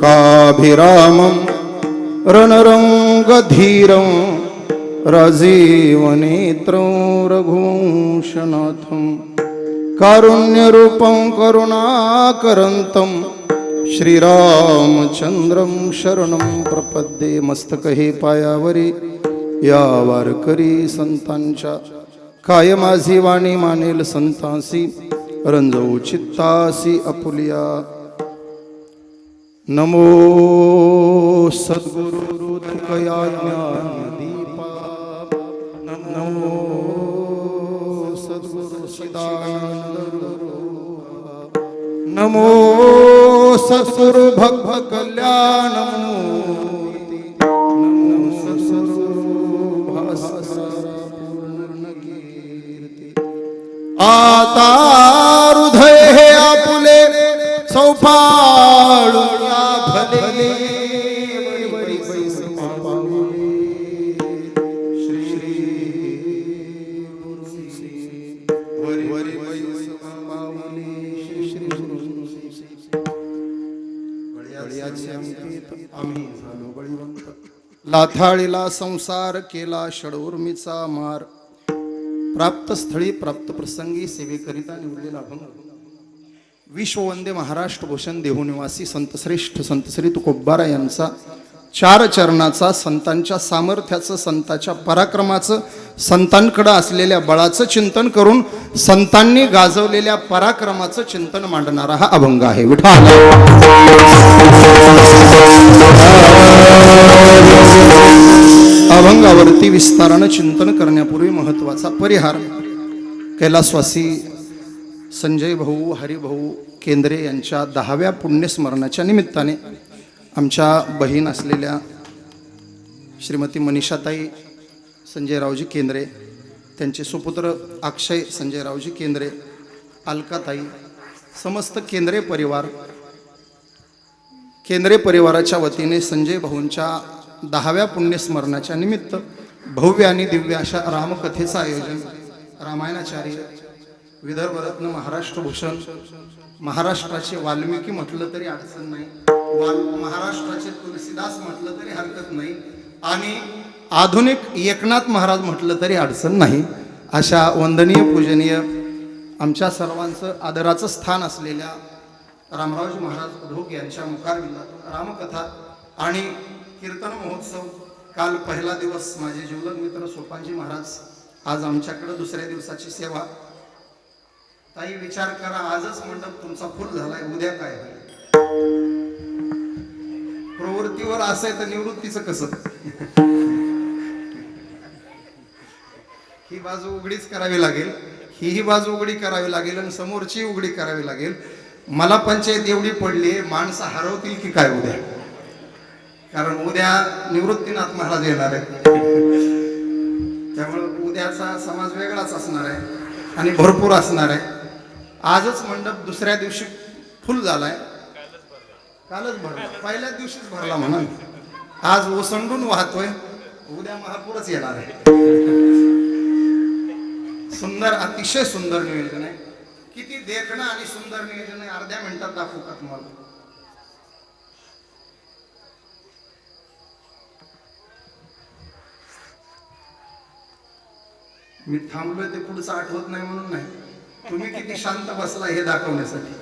लोकाभिरामं रणरंगधीरं राजीवनेत्रं रघुवंशनाथं कारुण्यरूपं करुणाकरन्तं श्रीरामचंद्रं शरणं प्रपद्ये। मस्तक हे पायावरी या वारकरी संतांच्या, काय माझी वाणी मानेल संतांसी, रंजवू चित्तासी आपुलिया। नमो सद्गुरु तुकया ज्ञानदीपा, नमो सद्गुरु सदानंद, नमो सद्गुरु भक्त कल्याण मूर्ति, नमो सद्गुरु भास्कर पूर्ण कीर्ति। आता हृदय हे आपुले सौफाळूया भले, वरी पैसे पावले श्री गुरुसी, वरी पैसे पावले श्री गुरुसी। बळीयाचे अंकित आम्ही झालो बळीवंत, लाथाळीला संसार केला षडूर्मीचा मार, प्राप्त स्थळी प्राप्त प्रसंगी सेवेकरिता निवडलेला अभंग। विश्ववंदे महाराष्ट्र भूषण देहू निवासी संतश्रेष्ठ संत श्री तुकोबारा यांचा चार चरणाचा, संतांच्या सामर्थ्याचं, संतांच्या पराक्रमाचं, संतांकडे असलेल्या बळाचं चिंतन करून संतांनी गाजवलेल्या पराक्रमाचं चिंतन मांडणारा हा अभंग आहे। विठ्ठल अभंगावरती विस्तारानं चिंतन करण्यापूर्वी महत्वाचा परिहार। कैलासवासी संजय भाऊ हरिभाऊ केंद्रे यांच्या 10व्या पुण्यस्मरणाच्या निमित्ताने आमच्या बहीण असलेल्या श्रीमती मनीषाताई संजयरावजी केंद्रे, त्यांचे सुपुत्र अक्षय संजयरावजी केंद्रे, अलकाताई, समस्त केंद्रे परिवार, केंद्रे परिवाराच्या वतीने संजय भाऊंच्या 10व्या पुण्यस्मरणाच्या निमित्त भव्य आणि दिव्य अशा रामकथेचं आयोजन रामायणाचार्य, विदर्भरत्न, महाराष्ट्र भूषण, महाराष्ट्राचे वाल्मिकी म्हटलं तरी अडचण नाही, महाराष्ट्राचे तुलसीदास म्हटलं तरी हरकत नाही, आणि आधुनिक एकनाथ महाराज म्हटलं तरी अडचण नाही, अशा वंदनीय पूजनीय आमच्या सर्वांचं आदराचं स्थान असलेल्या रामरावजी महाराज ढोक यांच्या मुखारविंदातून रामकथा आणि कीर्तन महोत्सव। काल पहिला दिवस माझे जीवलग मित्र सोपानजी महाराज, आज आमच्याकडे दुसऱ्या दिवसाची सेवा। ताई विचार करा, आजच मंडप तुमचा फुल झालाय, उद्या काय होईल? प्रवृत्तीवर असाय तर निवृत्तीचं कसं? ही बाजू उघडीच करावी लागेल, ही बाजू उघडी करावी लागेल, आणि समोरची उघडी करावी लागेल। मला पंचायत एवढी पडली, माणसं हरवतील की काय उद्या? कारण उद्या निवृत्तीनाथ महाराज येणार आहे, त्यामुळे उद्याचा समाज वेगळाच असणार आहे आणि भरपूर असणार आहे। आजच मंडप दुसऱ्या दिवशी फुल झालाय, कालच भरला, पहिल्या दिवशीच भरला म्हणा, आज ओसंडून वाहतोय, उद्या महापूरच येणार आहे। सुंदर, अतिशय सुंदर नियोजन आहे। किती देखणं आणि सुंदर नियोजन आहे, अर्ध्या मिनिटात दाखवू का तुम्हाला? मी थांबलोय ते पुढचं आठवत नाही म्हणून नाही, तुम्ही किती शांत बसला हे दाखवण्यासाठी।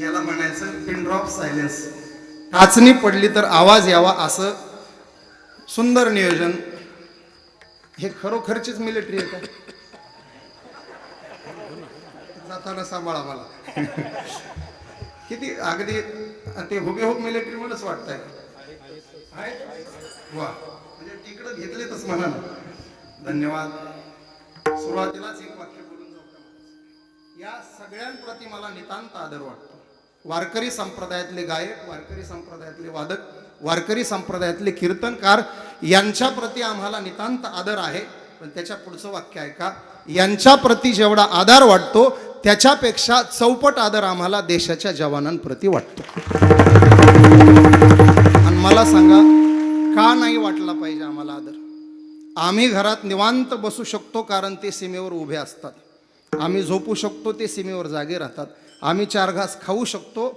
याला म्हणायचं पिन ड्रॉप सायलेन्स, टाचणी पडली तर आवाज यावा असं सुंदर नियोजन। हे खरोखरचीच मिलिटरी आहे का? जाताना सांभाळा मला। किती अगदी ते हुबेहूब मिलिटरी मध्येच वाटतंय। वा, म्हणजे तिकडं घेतले तस म्हणा ना। धन्यवाद। सुरुवातीलाच एक वाक्य बोलून जाऊ का? या सगळ्यांप्रती मला नितांत आदर वाटतो। वारकरी संप्रदायातले गायक, वारकरी संप्रदायातले वादक, वारकरी संप्रदायातले कीर्तनकार यांच्या प्रती आम्हाला नितांत आदर आहे। पण त्याच्या पुढचं वाक्य आहे का, यांच्या प्रती जेवढा आदर वाटतो त्याच्यापेक्षा चौपट आदर आम्हाला देशाच्या जवानांप्रती वाटतो। आणि मला सांगा, का नाही वाटला पाहिजे आम्हाला आदर? आम्ही घरात निवांत बसू शकतो कारण ते सीमेवर उभे असतात, आम्ही झोपू शकतो ते सीमेवर जागे राहतात, आम्ही चार घास खाऊ शकतो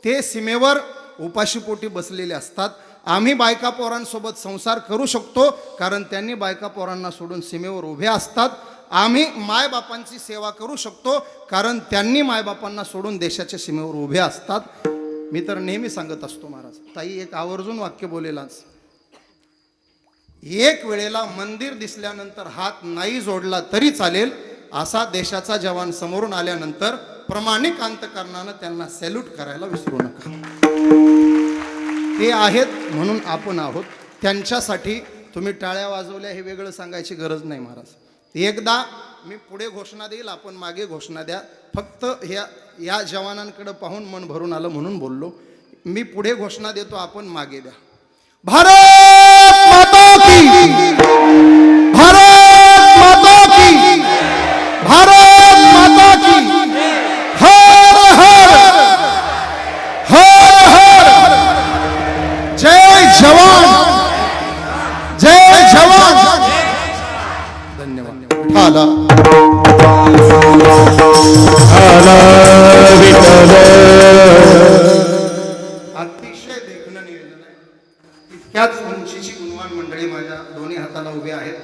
ते सीमेवर उपाशीपोटी बसलेले असतात. आम्ही बायका पोरांसोबत संसार करू शकतो कारण त्यांनी बायका पोरांना सोडून सीमेवर उभे असतात. आम्ही मायबापांची सेवा करू शकतो कारण त्यांनी मायबापांना सोडून देशाच्या सीमेवर उभे असतात. मी तर नेहमी सांगत असतो महाराज, ताई एक आवर्जून वाक्य बोलेलाच, एक वेळेला मंदिर दिसल्यानंतर हात नाही जोडला तरी चालेल, असा देशाचा जवान समोरून आल्यानंतर प्रामाणिक अंतकरणानं त्यांना सॅल्यूट करायला विसरू नका. ते आहेत म्हणून आपण आहोत. त्यांच्यासाठी तुम्ही टाळ्या वाजवल्या हे वेगळं सांगायची गरज नाही महाराज. एकदा मी पुढे घोषणा देईल, आपण मागे घोषणा द्या. फक्त या जवानांकडे पाहून मन भरून आलं म्हणून बोललो. मी पुढे घोषणा देतो, आपण मागे द्या. भारत माता की, भारत माता की, भारत माता की, हर हर हर हर, जय जवान, जय जवान. धन्यवाद. आला अतिशय देखणं निवेदन आहे. इतक्याच उंचीची गुणवान मंडळी माझ्या दोन्ही हाताला उभे आहेत.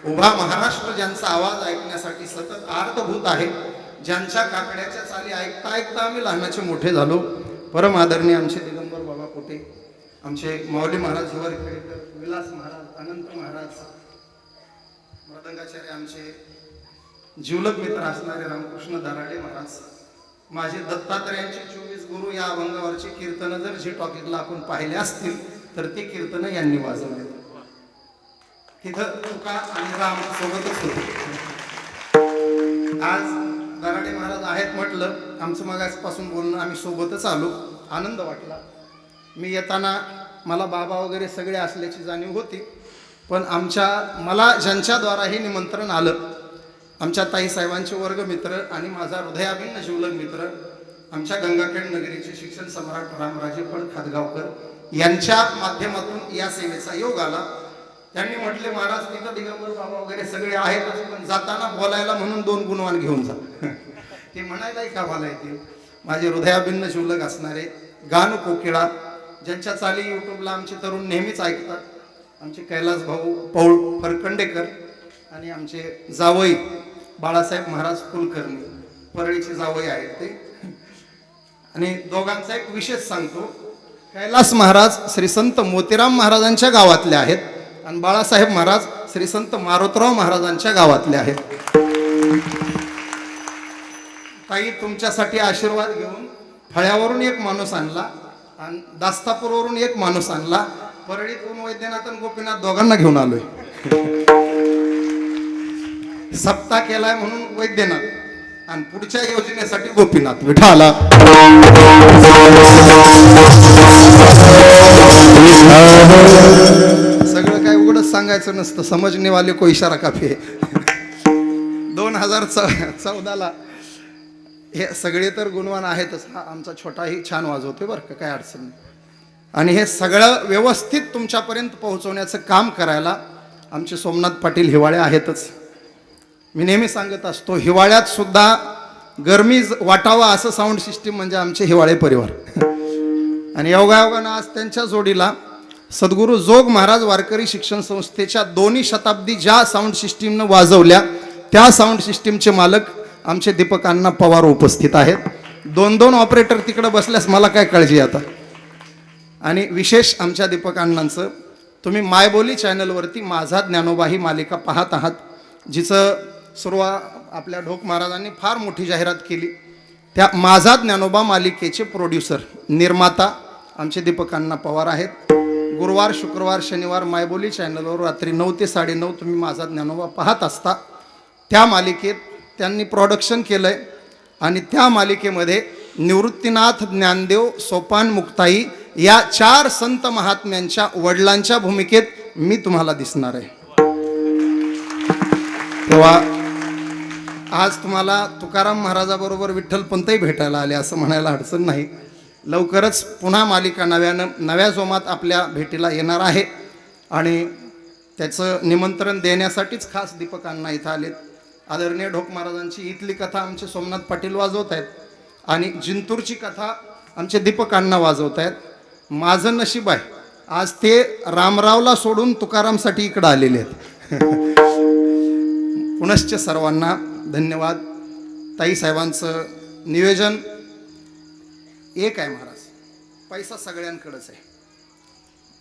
उभा महाराष्ट्र ज्यांचा आवाज ऐकण्यासाठी सतत आर्तभूत आहे, ज्यांच्या काकड्याच्या चाली ऐकता ऐकता आम्ही लहानाचे मोठे झालो. परम आदरणीय आमचे दिगंबर बाबा कोटे, आमचे माऊली महाराज हिवरखेडकर, विलास महाराज, अनंत महाराज, मृदंगाचार्य आमचे जीवलग मित्र असणारे रामकृष्ण दराडे महाराज, माझे दत्तात्रयांचे 24 गुरु, या अभंगावरची कीर्तनं जर झी टॉकीजला आपण पाहिले असतील तर ती कीर्तनं यांनी वाजवली. तिथं तुका आणि राम सोबतच होते. आज दराडे महाराज आहेत म्हटलं, आमचं मगाचपासून बोलणं, आम्ही सोबतच आलो, आनंद वाटला. मी येताना मला बाबा वगैरे सगळे असल्याची जाणीव होती, पण मला ज्यांच्याद्वारा हे निमंत्रण आलं, आमच्या ताईसाहेबांचे वर्गमित्र आणि माझा हृदयाभिन्न जीवलग मित्र, आमच्या गंगाखेड नगरीचे शिक्षण सम्राट रामराजे फड खातगावकर यांच्या माध्यमातून या सेवेचा योग आला. त्यांनी म्हटले, महाराज तिथं दिगंबर बाबा वगैरे सगळे आहेतच, पण जाताना बोलायला म्हणून 2 गुणवान घेऊन जा. ते म्हणायलाही कामाला येतील. माझे हृदयाभिन्न जीवलग असणारे गान कोकिळा, ज्यांच्या चाली यूट्यूबला आमचे तरुण नेहमीच ऐकतात, आमचे कैलास भाऊ पौळ फरकंडेकर आणि आमचे जावई बाळासाहेब महाराज कुलकर्णी, परळीचे जावई आहेत ते. आणि दोघांचा एक विशेष सांगतो, कैलास महाराज श्री संत मोतीराम महाराजांच्या गावातले आहेत आणि बाळासाहेब महाराज श्री संत मारुतराव महाराजांच्या गावातले आहेत. ताई तुमच्यासाठी आशीर्वाद घेऊन फळ्यावरून एक माणूस आणला आणि दास्तापूरवरून एक माणूस आणला, परळीतून वैद्यनाथ आणि गोपीनाथ दोघांना घेऊन आलोय. सप्ताह केलाय म्हणून वैद्यनाथ आणि पुढच्या योजनेसाठी गोपीनाथ. विठाला सगळं काय उघडच सांगायचं नसतं, समजणे वाले को इशारा काफी आहे. 2014ला हे सगळे तर गुणवान आहेतच. हा आमचा छोटाही छान वाजवतोय बरं का, काय अडचण नाही. आणि हे सगळं व्यवस्थित तुमच्यापर्यंत पोहोचवण्याचं काम करायला आमचे सोमनाथ पाटील हिवाळे आहेतच. मी नेहमी सांगत असतो, हिवाळ्यात सुद्धा गरमी वाटावा असं साऊंड सिस्टीम म्हणजे आमचे हिवाळे परिवार. आणि योगायोगानं आज त्यांच्या जोडीला सद्गुरू जोग महाराज वारकरी शिक्षण संस्थेच्या 2 शताब्दी ज्या साऊंड सिस्टीमनं वाजवल्या त्या साऊंड सिस्टीमचे मालक आमचे दीपक अण्णा पवार उपस्थित आहेत. 2 ऑपरेटर तिकडे बसल्यास मला काय काळजी आता. आणि विशेष आमच्या दीपक अण्णांचं, तुम्ही मायबोली चॅनलवरती माझा ज्ञानोबा ही मालिका पाहत आहात, जिचं सुरुवात आपल्या ढोक महाराजांनी फार मोठी जाहिरात केली. त्या माझा ज्ञानोबा मालिकेचे प्रोड्युसर निर्माता आमचे दीपक अण्णा पवार आहेत. गुरुवार शुक्रवार शनिवार मायबोली चॅनलवर रात्री 9 ते 9:30 तुम्ही माझा ज्ञानोबा पाहत असता. त्या मालिकेत त्यांनी प्रोडक्शन केलंय आणि त्या मालिकेमध्ये निवृत्तीनाथ, ज्ञानदेव, सोपान मुक्ताई या 4 संत महात्म्यांच्या वडिलांच्या भूमिकेत मी तुम्हाला दिसणार आहे. तेव्हा आज तुम्हाला तुकाराम महाराजाबरोबर विठ्ठल पंतही भेटायला आले असं म्हणायला अडचण नाही. लवकरच पुन्हा मालिका नव्या जोमात आपल्या भेटीला येणार आहे आणि त्याचं निमंत्रण देण्यासाठीच खास दीपक अण्णा इथं आलेत. आदरणीय ढोक महाराजांची इथली कथा आमचे सोमनाथ पाटील वाजवत आहेत आणि जिंतूरची कथा आमचे दीपक अण्णा वाजवत आहेत. माझं नशीब आहे आज ते रामरावला सोडून तुकारामसाठी इकडं आलेले आहेत. पुनश्च सर्वांना धन्यवाद. ताईसाहेबांचं नियोजन एक आहे महाराज. पैसा सगळ्यांकडेच आहे,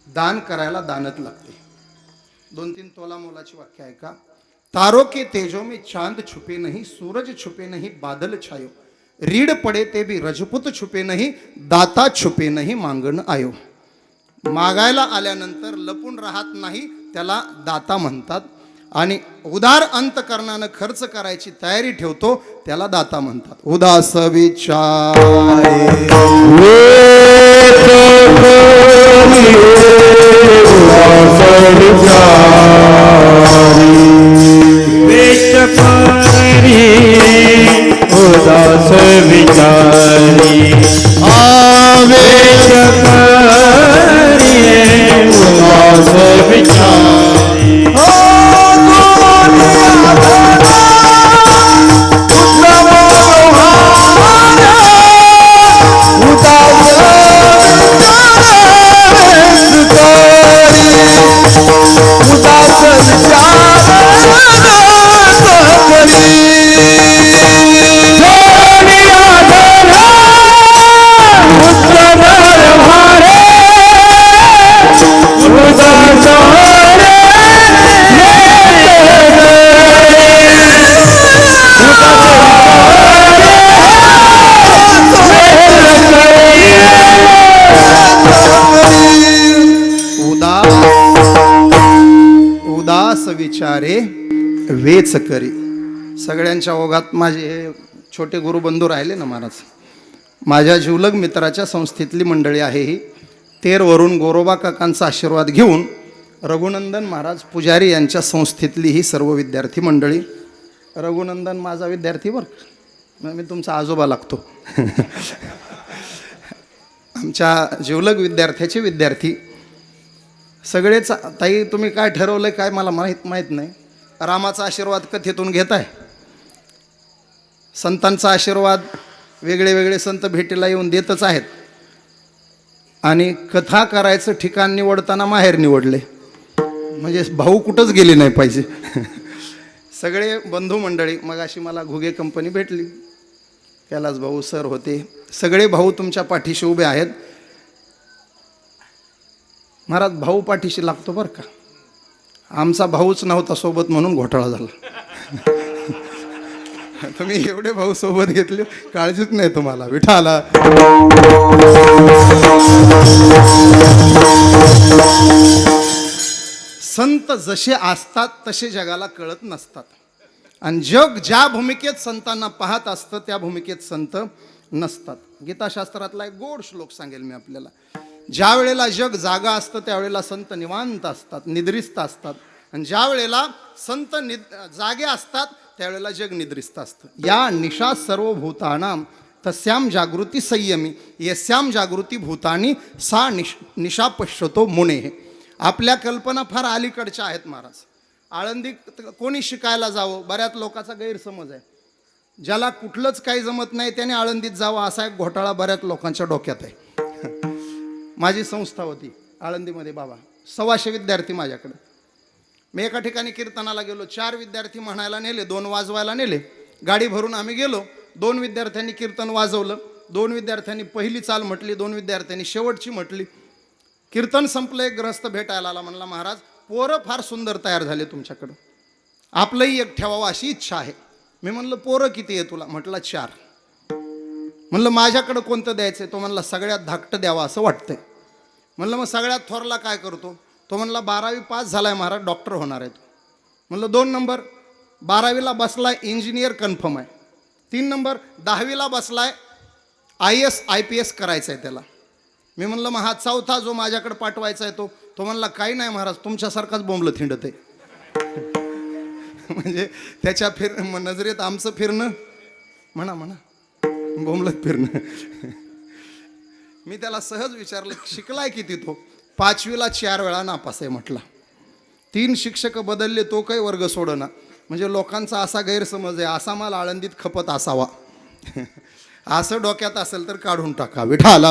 दान करायला दानच लागते. 2-3 तोला मोलाची वाक्य आहे का. तारों के तेजों में चांद छुपे नहीं, सूरज छुपे नहीं, बादल छायो, रीड पडे ते भी रजपूत छुपे नहीं, दाता छुपे नहीं, मागण आयो. मागायला आल्यानंतर लपून राहत नाही त्याला दाता म्हणतात. आणि उदार अंतकरणानं खर्च करायची तयारी ठेवतो त्याला दाता म्हणतात. उदास विचारे उदास विचारी आवेश करिए उदास विचारी विचारे वेच करी. सगळ्यांच्या ओघात माझे हे छोटे गुरुबंधू राहिले ना महाराज. माझ्या जीवलग मित्राच्या संस्थेतली मंडळी आहे ही. तेरवरून गोरोबा काकांचा आशीर्वाद घेऊन रघुनंदन महाराज पुजारी यांच्या संस्थेतली ही सर्व विद्यार्थी मंडळी. रघुनंदन माझा विद्यार्थी बरं, मी तुमचा आजोबा लागतो. आमच्या जीवलग विद्यार्थ्याचे विद्यार्थी सगळेच. ताई तुम्ही काय ठरवलं काय मला माहीत नाही. रामाचा आशीर्वाद कथेतून घेत आहे. संतांचा आशीर्वाद वेगळे वेगळे संत भेटीला येऊन देतच आहेत. आणि कथा करायचं ठिकाण निवडताना माहेर निवडले म्हणजे भाऊ कुठंच गेले नाही पाहिजे. सगळे बंधू मंडळी. मग अशी मला घुगे कंपनी भेटली, कैलास भाऊ सर होते. सगळे भाऊ तुमच्या पाठीशी उभे आहेत महाराज. भाऊ पाठीशी लागतो बरं का. आमचा भाऊच नव्हता सोबत म्हणून घोटाळा झाला. तुम्ही एवढे भाऊ सोबत घेतले, काळजीच नाही तुम्हाला. विठाला संत जसे असतात तसे जगाला कळत नसतात. आणि जग ज्या भूमिकेत संतांना पाहत असतं त्या भूमिकेत संत नसतात. गीताशास्त्रातला एक गोड श्लोक सांगेल मी आपल्याला. ज्या वेळेला जग जागा असतं त्यावेळेला संत निवांत असतात, निद्रिस्त असतात. आणि ज्या वेळेला संत जागे असतात त्यावेळेला जग निद्रिस्त असतं. या निशा सर्व भूतानां तस्याम जागृती संयमी यस्याम जागृती भूतानी सा निशा पश्यतो मुने. आपल्या कल्पना फार अलीकडच्या आहेत महाराज. आळंदी कोणी शिकायला जावं, बऱ्याच लोकांचा गैरसमज आहे. ज्याला कुठलंच काही जमत नाही त्याने आळंदीत जावं असा एक घोटाळा बऱ्याच लोकांच्या डोक्यात आहे. माझी संस्था होती आळंदीमध्ये बाबा. 125 विद्यार्थी माझ्याकडे. मी एका ठिकाणी कीर्तनाला गेलो. 4 विद्यार्थी म्हणायला नेले, 2 वाजवायला नेले. गाडी भरून आम्ही गेलो. 2 विद्यार्थ्यांनी कीर्तन वाजवलं, 2 विद्यार्थ्यांनी पहिली चाल म्हटली, 2 विद्यार्थ्यांनी शेवटची म्हटली. कीर्तन संपलं. एक ग्रस्त भेटायला आला. म्हणला महाराज पोरं फार सुंदर तयार झाले तुमच्याकडं, आपलंही एक ठेवावं अशी इच्छा आहे. मी म्हणलं पोरं किती आहे तुला? म्हटलं 4. म्हणलं माझ्याकडं कोणतं द्यायचं आहे? तो म्हणला सगळ्यात धाकटं द्यावं असं वाटतंय. म्हणलं मग सगळ्यात थोरला काय करतो? तो म्हणला 12वी पास झालाय महाराज, डॉक्टर होणार आहे तो. म्हणलं 2 नंबर 12वीला बसलाय, इंजिनियर कन्फर्म आहे. 3 नंबर 10वीला बसलाय, IAS IPS करायचं आहे त्याला. मी म्हणलं मग हा चौथा जो माझ्याकडे पाठवायचा आहे तो म्हणला काही नाही महाराज, तुमच्यासारखाच बोंबलं थिंडत आहे. म्हणजे त्याच्या नजरेत आमचं फिरणं म्हणा बोंबलत फिरणं. मी त्याला सहज विचारलं शिकलाय किती? तो 5वीला 4 वेळा नापास आहे म्हटला. 3 शिक्षक बदलले तो काही वर्ग सोडना. म्हणजे लोकांचा असा गैरसमज आहे असा माल आळंदीत खपत असावा. असं डोक्यात असेल तर काढून टाका. विठाला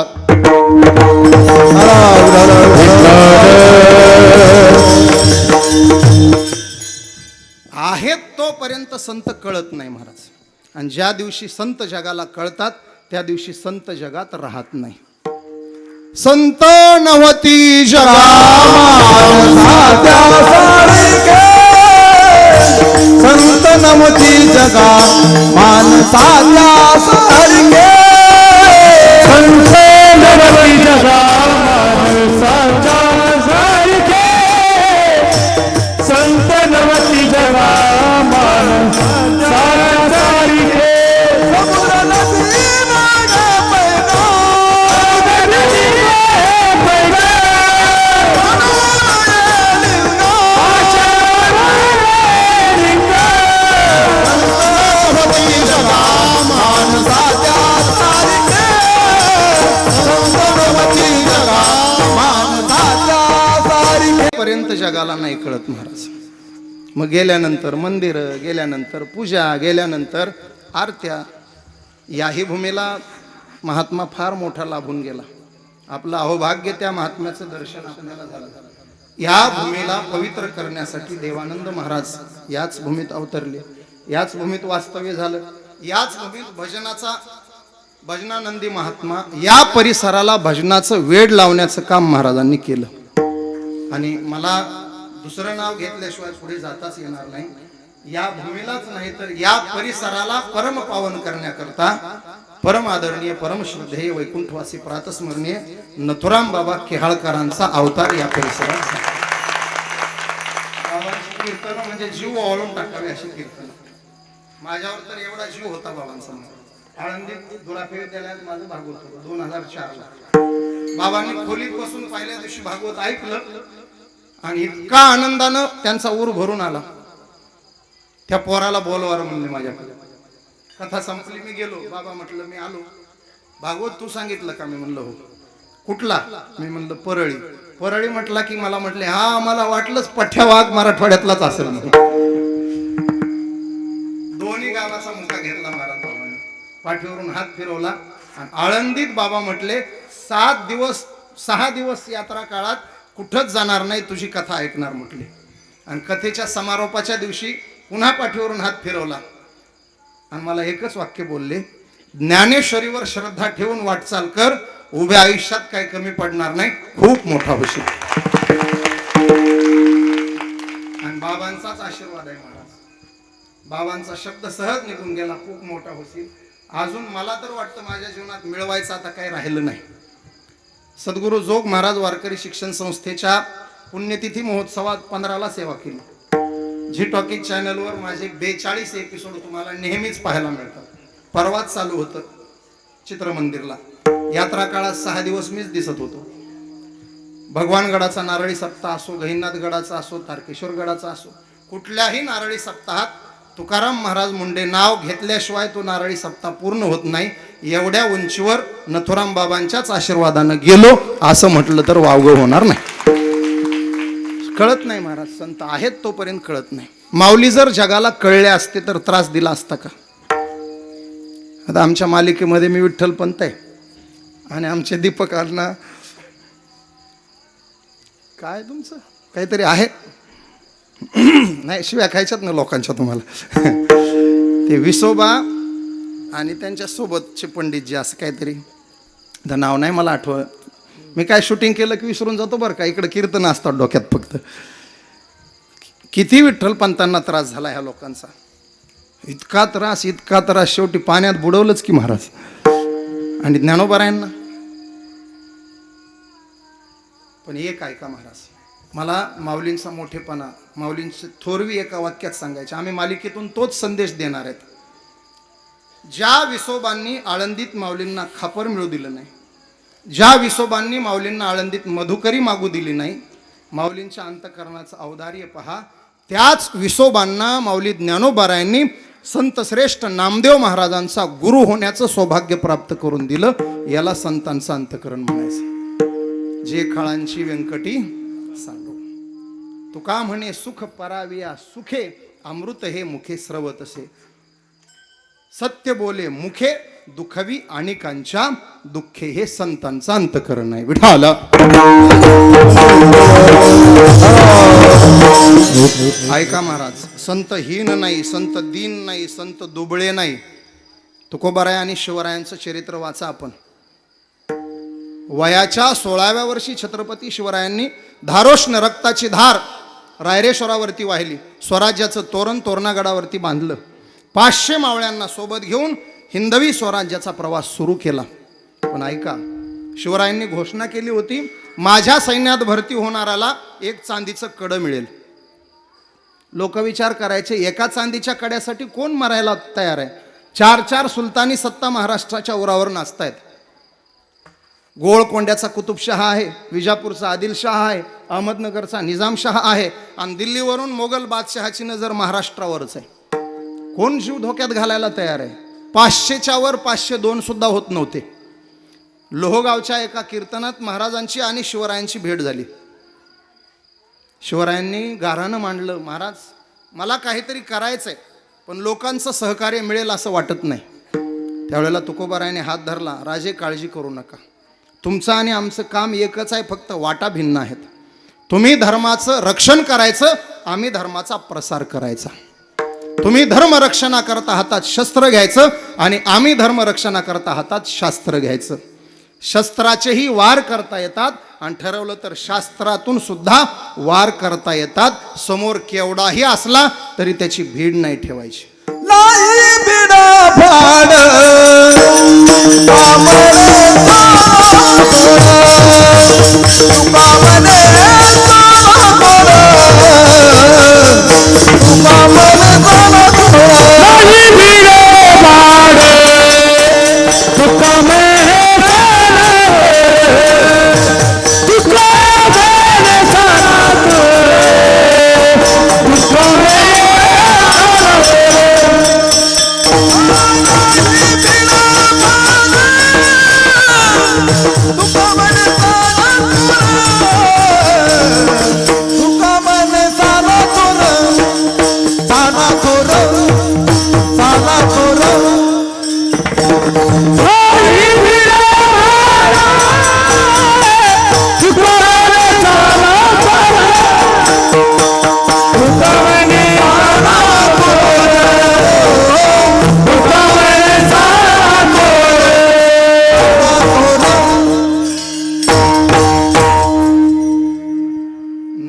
आहेत तोपर्यंत संत कळत नाही महाराज. आणि ज्या दिवशी संत जगाला कळतात त्या दिवशी संत जगात राहत नाही. संत नवती जगा संत नमती जगा मानसाच्या सारखे संत नमती जगा मानसाच्या सारखे संत नमती जगा मानसाच्या सारखे समुद्र नदी मागा पैदा पर्यंत जगाला नाही कळत महाराज. मग गेल्यानंतर मंदिर, गेल्यानंतर पूजा, गेल्यानंतर आरत्या. याही भूमीला महात्मा फार मोठा लाभून गेला. आपलं अहोभाग्य त्या महात्म्याचं दर्शन आपल्याला झालं. या भूमीला पवित्र करण्यासाठी देवानंद महाराज याच भूमीत अवतरले, याच भूमीत वास्तव्य झालं, याच भूमीत भजनानंदी महात्मा या परिसराला भजनाचं वेड लावण्याचं काम महाराजांनी केलं. आणि मला दुसरं नाव घेतल्याशिवाय पुढे जाताच येणार नाही. या भूमीलाच नाही तर या परिसराला परम पावन करण्याकरता परम आदरणीय परम श्रद्धेय वैकुंठवासी प्रातस्मरणीय नथुराम बाबा केहाळकरांचा अवतार या परिसरात झाला. बाबांची कीर्तन म्हणजे जीव ओवाळून टाकावे अशी कीर्तन. माझ्यावर तर एवढा जीव होता बाबांचा. आळंदीत दुराफे विद्यालयात माझं भागवत होतं 2004 ला. बाबांनी खोलीत बसून पहिल्या दिवशी भागवत ऐकलं आणि इतका आनंदानं त्यांचा ऊर भरून आला. त्या पोराला बोलवार म्हणले माझ्याकडे. कथा संपली, मी गेलो. बाबा म्हटलं मी आलो. भागवत तू सांगितलं का? मी म्हणलं हो. कुठला? मी म्हणलं परळी. परळी म्हटला की मला म्हटले हा मला वाटलंच पठ्या वाघ मराठवाड्यातलाच असेल. दोन्ही गावाचा मुका घेतला महाराज बाबांनी. पाठीवरून हात फिरवला आणि आळंदीत बाबा म्हटले 6 दिवस यात्रा काळात कुठंच जाणार नाही, तुझी कथा ऐकणार म्हटले. आणि कथेच्या समारोपाच्या दिवशी पुन्हा पाठीवरून हात फिरवला आणि मला एकच वाक्य बोलले, ज्ञानेश्वरीवर श्रद्धा ठेवून वाटचाल कर, उभ्या आयुष्यात काही कमी पडणार नाही, खूप मोठा होशील. आणि बाबांचाच आशीर्वाद आहे महाराज. बाबांचा शब्द सहज निघून गेला, खूप मोठा होशील. अजून मला तर वाटतं माझ्या जीवनात मिळवायचं आता काही राहिलं नाही. सद्गुरू जोग महाराज वारकरी शिक्षण संस्थेच्या पुण्यतिथी महोत्सवात 15ला सेवा केली. झी टॉकीज चॅनलवर माझे 42 एपिसोड तुम्हाला नेहमीच पाहायला मिळतात. परवाच चालू होतं चित्रमंदिरला. यात्रा काळात 6 दिवस मीच दिसत होतो. भगवानगडाचा नारळी सप्ताह असो, गहिनाथ गडाचा असो, तारकेश्वर गडाचा असो, कुठल्याही नारळी सप्ताहात तुकाराम महाराज मुंडे नाव घेतल्याशिवाय तो नारळी सप्ताह पूर्ण होत नाही. एवढ्या उंचीवर नथुराम बाबांच्याच आशीर्वादानं गेलो असं म्हटलं तर वावगं होणार नाही. कळत नाही महाराज, संत आहेत तोपर्यंत कळत नाही. माऊली जर जगाला कळले असते तर त्रास दिला असता का? आता आमच्या मालिकेमध्ये मी विठ्ठल पंत आहे आणि आमचे दीपक अण्णा काय तुमचं काहीतरी आहे नाही, शिव्या खायच्यात ना लोकांच्या तुम्हाला. ते विसोबा आणि त्यांच्या सोबतचे पंडितजी असं काहीतरी, तर नाव नाही मला आठवत. मी काय शूटिंग केलं की विसरून जातो बरं का. इकडे कीर्तन असतात डोक्यात फक्त. किती विठ्ठल पंतांना त्रास झाला ह्या लोकांचा, इतका त्रास शेवटी पाण्यात बुडवलंच की महाराज. आणि ज्ञानोबारायांना पण एक ऐका महाराज, मला माऊलींचा मोठेपणा, माऊलींचे थोरवी एका वाक्यात सांगायचे. आम्ही मालिकेतून तोच संदेश देणार आहेत. ज्या विसोबांनी आळंदीत माऊलींना खापर मिळू दिलं नाही, ज्या विसोबांनी माऊलींना आळंदीत मधुकरी मागू दिली नाही, माऊलींच्या अंतःकरणाचं औदार्य पहा. त्याच विसोबांना माऊली ज्ञानोबारायांनी संत श्रेष्ठ नामदेव महाराजांचा गुरु होण्याचं सौभाग्य प्राप्त करून दिलं. याला संतांचं अंतःकरण म्हणायचं. जे काळांची व्यंकटी सांडो, तुका म्हणे सुख पराविया सुखे, अमृत हे मुखे स्रवतसे. सत्य बोले मुखे, दुखवी अनेकांच्या दुःखे, हे संतांचा अंतकरण आहे. विठाल ऐका महाराज, संत हीन नाही, संत दीन नाही, संत दुबळे नाही. तुकोबाराय आणि शिवरायांचं चरित्र वाचा आपण. वयाच्या 16व्या वर्षी छत्रपती शिवरायांनी धारोष्ण रक्ताची धार रायरेश्वरावरती वाहिली. स्वराज्याचं तोरण तोरणागडावरती बांधलं. 500 मावळ्यांना सोबत घेऊन हिंदवी स्वराज्याचा प्रवास सुरू केला. पण ऐका, शिवरायांनी घोषणा केली होती, माझ्या सैन्यात भरती होणाऱ्याला 1 चांदीचं कडं मिळेल. लोक विचार करायचे, एका चांदीच्या कड्यासाठी कोण मरायला तयार आहे? 4 सुलतानी सत्ता महाराष्ट्राच्या उरावर नाचतायत. गोळकोंड्याचा कुतुबशहा आहे, विजापूरचा आदिलशहा आहे, अहमदनगरचा निजामशहा आहे आणि दिल्लीवरून मोगल बादशहाची नजर महाराष्ट्रावरच आहे. कोण जीव धोक्यात घालायला तयार आहे? 500च्या वर 502 सुद्धा होत नव्हते. लोहगावच्या एका कीर्तनात महाराजांची आणि शिवरायांची भेट झाली. शिवरायांनी गाऱ्हाणं मांडलं, महाराज मला काहीतरी करायचंय, पण लोकांचं सहकार्य मिळेल असं वाटत नाही. त्यावेळेला तुकोबारायाने हात धरला, राजे काळजी करू नका, तुमचं आणि आमचं काम एकच आहे, फक्त वाटा भिन्न आहेत. तुम्ही धर्माचं रक्षण करायचं, आम्ही धर्माचा प्रसार करायचा. तुम्ही धर्मरक्षणाकरता हातात शस्त्र घ्यायचं आणि आम्ही धर्मरक्षणाकरता हातात शास्त्र घ्यायचं. शस्त्राचेही वार करता येतात आणि ठरवलं तर शास्त्रातून सुद्धा वार करता येतात. समोर केवढाही असला तरी त्याची भीड नाही ठेवायची.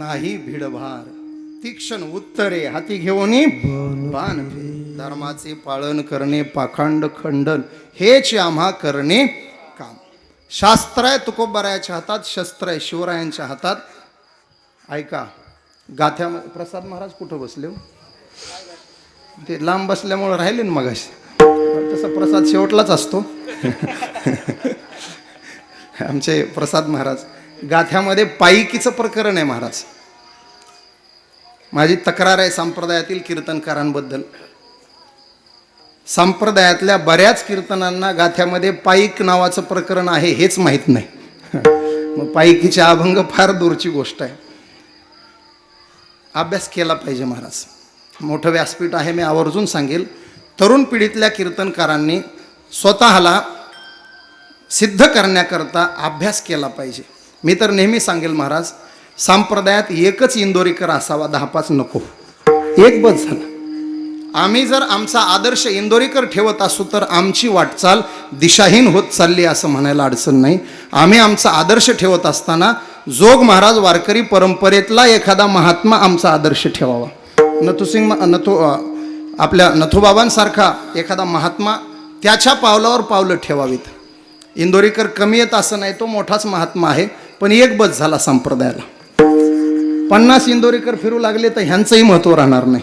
नाही बिना भाड तीक्ष्ण उत्तरे हाती घेऊन बाण. धर्माचे पालन करणे, पाखंड खंडन हेच आम्हा करणे काम. शास्त्र आहे तुकोबारायाच्या हातात, शस्त्र आहे शिवरायांच्या हातात. ऐका, गाथ्यामध्ये प्रसाद महाराज कुठं बसले हो? ते लांब बसल्यामुळे राहिले ना मगाशी. तसा प्रसाद शेवटलाच असतो. आमचे प्रसाद महाराज गाथ्यामध्ये पायिकीचं प्रकरण आहे महाराज. माझी तक्रार आहे संप्रदायातील कीर्तनकारांबद्दल. संप्रदायातल्या बऱ्याच कीर्तनांना गाथ्यामध्ये पायिक नावाचं प्रकरण आहे हेच माहीत नाही. मग पायिकीचे अभंग फार दूरची गोष्ट आहे. अभ्यास केला पाहिजे महाराज. मोठं व्यासपीठ आहे, मी आवर्जून सांगेल. तरुण पिढीतल्या कीर्तनकारांनी स्वतःला सिद्ध करण्याकरता अभ्यास केला पाहिजे. मी तर नेहमी सांगेल महाराज, संप्रदायात एकच इंदोरीकर असावा, 10-5 नको. एक बस झाला. आम्ही जर आमचा आदर्श इंदोरीकर ठेवत असू तर आमची वाटचाल दिशाहीन होत चालली असं म्हणायला अडचण नाही. आम्ही आमचा आदर्श ठेवत असताना जोग महाराज वारकरी परंपरेतला एखादा महात्मा आमचा आदर्श ठेवावा. आपल्या नथुबाबांसारखा एखादा महात्मा त्याच्या पावलावर पावलं ठेवावीत. इंदोरीकर कमी येत असं नाही, तो मोठाच महात्मा आहे, पण एक बस झाला संप्रदायाला. 50 इंदोरीकर फिरू लागले तर ह्यांचंही महत्त्व राहणार नाही.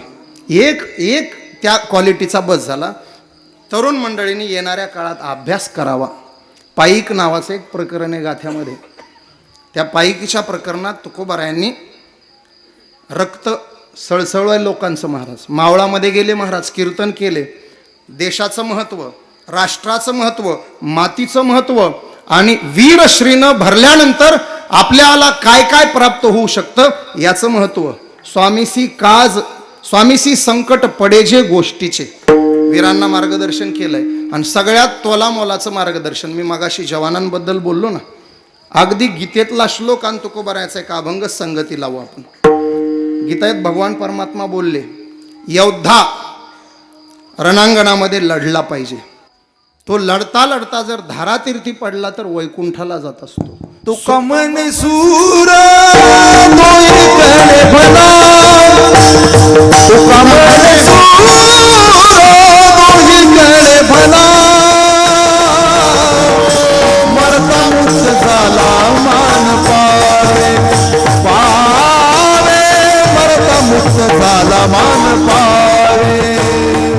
एक त्या क्वालिटीचा बस झाला. तरुण मंडळींनी येणाऱ्या काळात अभ्यास करावा. पायिक नावाचं एक प्रकरण आहे गाथ्यामध्ये. त्या पायिकीच्या प्रकरणात तुकोबारायांनी रक्त सळसळवाय लोकांचं महाराज मावळामध्ये गेले, महाराज कीर्तन केले. देशाचं महत्त्व, राष्ट्राचं महत्त्व, मातीचं महत्त्व आणि वीरश्रीनं भरल्यानंतर आपल्याला काय काय प्राप्त होऊ शकतं याचं महत्त्व. स्वामीसी संकट पडे जे गोष्टीचे, वीरांना मार्गदर्शन केलंय आणि सगळ्यात तोला मोलाचं मार्गदर्शन मी मगाशी जवानांबद्दल बोललो ना, अगदी गीतेतला श्लोक आणि तुकोबारायचा एक अभंग संगती लावू आपण. गीतेत भगवान परमात्मा बोलले, योद्धा रणांगणामध्ये लढला पाहिजे. तो लढता लढता जर धारातीर्थी पडला तर वैकुंठाला जात असतो. तो कमन सूर दोहीकडे भला, तो कमन सूर दोहीकडे भला, मरता मुक्त झाला मान पावे पावे, मरता मुक्त झाला मान पावे.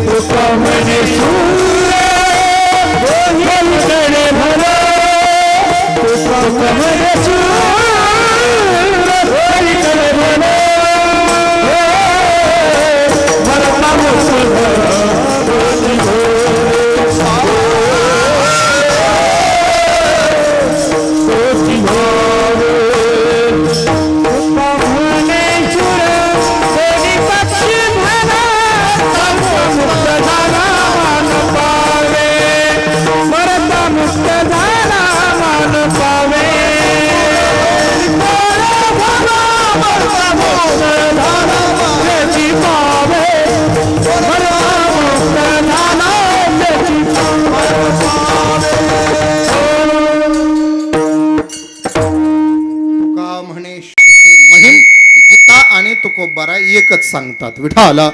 तो कमन सूर दोहीकडे भला, तुकोबारा एकच सांगतात, विठाला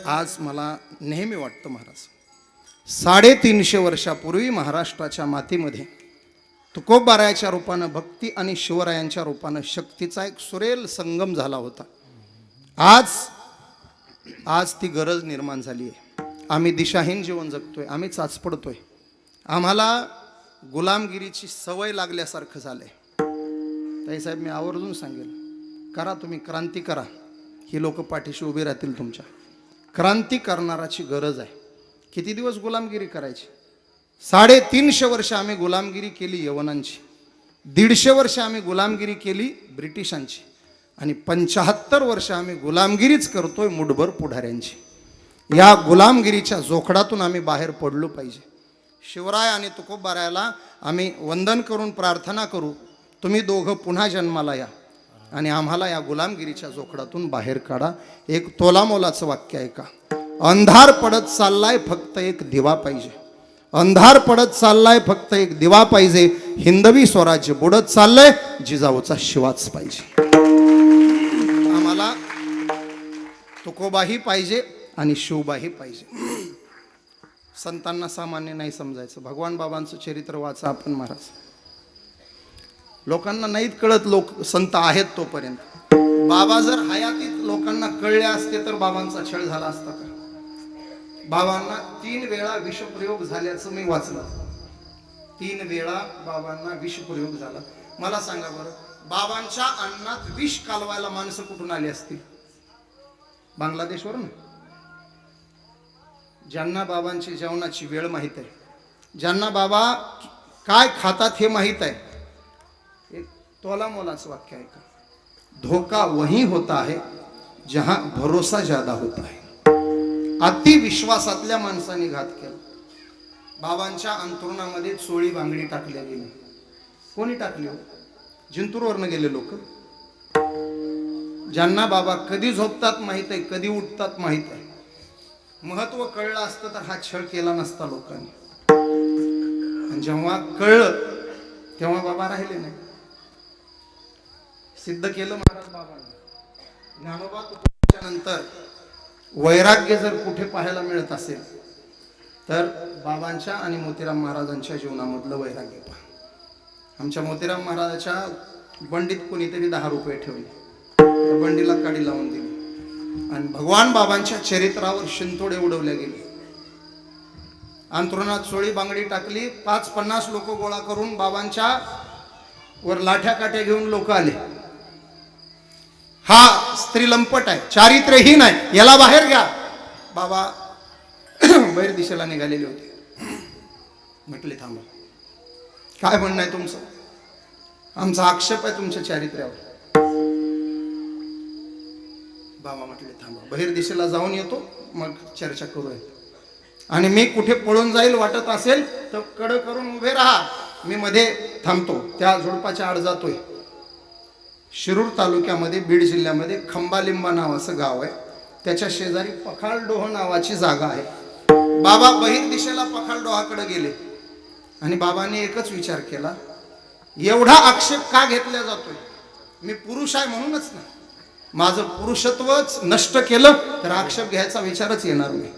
आज मला नेहमी वाटतं महाराज, 350 वर्षापूर्वी महाराष्ट्राच्या मातीमध्ये तुकोबारायाच्या रूपानं भक्ती आणि शिवरायांच्या रूपानं शक्तीचा एक सुरेल संगम झाला होता. आज ती गरज निर्माण झाली आहे. आम्ही दिशाहीन जीवन जगतोय, आम्ही चाचपडतोय, आम्हाला गुलामगिरीची सवय लागल्यासारखं झालंय. ताईसाहेब मी आवर्जून सांगेल, करा तुम्ही क्रांती करा, ही लोक पाठीशी उभी राहतील तुमच्या. क्रांती करणाराची गरज आहे. किती दिवस गुलामगिरी करायची? 350 वर्ष आम्ही गुलामगिरी केली यवनांची, 150 वर्ष आम्ही गुलामगिरी केली ब्रिटिशांची, आणि 75 वर्ष आम्ही गुलामगिरीच करतोय मुठभर पुढाऱ्यांची. या गुलामगिरीच्या जोखडातून आम्ही बाहेर पडलो पाहिजे. शिवराय आणि तुकोबारायाला आम्ही वंदन करून प्रार्थना करू, तुम्ही दोघं पुन्हा जन्माला या आणि आम्हाला या गुलामगिरीच्या जोखडातून बाहेर काढा. एक तोलामोलाचं वाक्य आहे का, अंधार पडत चाललाय फक्त एक दिवा पाहिजे, अंधार पडत चाललाय फक्त एक दिवा पाहिजे, हिंदवी स्वराज्य बुडत चाललंय जिजाऊचा शिवाच पाहिजे. आम्हाला तुकोबाही पाहिजे आणि शिवबाही पाहिजे. संतांना सामान्य नाही समजायचं. भगवान बाबांचं चरित्र वाचा आपण महाराज. लोकांना नाहीत कळत लोक संत आहेत तोपर्यंत. बाबा जर हयातीत लोकांना कळले असते तर बाबांचा छळ झाला असता का? बाबांना 3 वेळा विषप्रयोग झाल्याचं मी वाचलं. 3 वेळा बाबांना विषप्रयोग झाला. मला सांगा बरं, बाबांच्या अन्नात विष कालवायला माणसं कुठून आली असतील? बांगलादेशवरून. ज्यांना बाबांची जेवणाची वेळ माहीत आहे, ज्यांना बाबा काय खातात हे माहीत आहे, एक तोला मोलाचं वाक्य आहे का, धोका वही होता है जहां भरोसा ज्यादा होता है. अति विश्वासातल्या माणसाने घात केला. बाबांच्या अंतरुणामध्ये चोळी बांगडी टाकल्या गेली. कोणी टाकली हो? जिंतूरवरनं गेले लोक. ज्यांना बाबा कधी झोपतात माहित आहे, कधी उठतात माहित आहे. महत्व कळलं असतं तर हा छळ केला नसता लोकांनी. आणि जेव्हा कळलं तेव्हा बाबा राहिले नाही. सिद्ध केलं महाराज बाबांनी. ज्ञानोबा तुकोबाच्या नंतर वैराग्य जर कुठे पाहायला मिळत असेल तर बाबांच्या आणि मोतीराम महाराजांच्या जीवनामधलं वैराग्य पहा. आमच्या मोतीराम महाराजाच्या बंडीत कोणीतरी 10 रुपये ठेवले, त्या बंडीला काडी लावून दिली आणि भगवान बाबांच्या चरित्रावर शिंतोडे उडवले गेले. अंथरुणात चोळी बांगडी टाकली. 50 लोक गोळा करून बाबांच्या वर लाठ्या काट्या घेऊन लोक आले. हा स्त्री लंपट आहे, चारित्र्यहीन आहे, याला बाहेर घ्या. बाबा बैर दिशेला निघालेले होते. म्हटले थांबा, काय म्हणणं आहे तुमचं? आमचा आक्षेप आहे तुमच्या चारित्र्यावर. बाबा म्हटले थांबा, बहिर दिशेला जाऊन येतो, मग चर्चा करूया. आणि मी कुठे पळून जाईल वाटत असेल तर कड करून उभे राहा, मी मध्ये थांबतो. त्या झुडपाच्या आड जातोय. शिरूर तालुक्यामध्ये, बीड जिल्ह्यामध्ये खंबालिंबा नावाचं गाव आहे. त्याच्या शेजारी पखालडोह नावाची जागा आहे. बाबा बहिर दिशेला पखालडोहाकडे गेले आणि बाबांनी एकच विचार केला, एवढा आक्षेप का घेतला जातोय? मी पुरुष आहे म्हणूनच ना, माझं पुरुषत्वच नष्ट केलं तर आक्षेप घ्यायचा विचारच येणार नाही.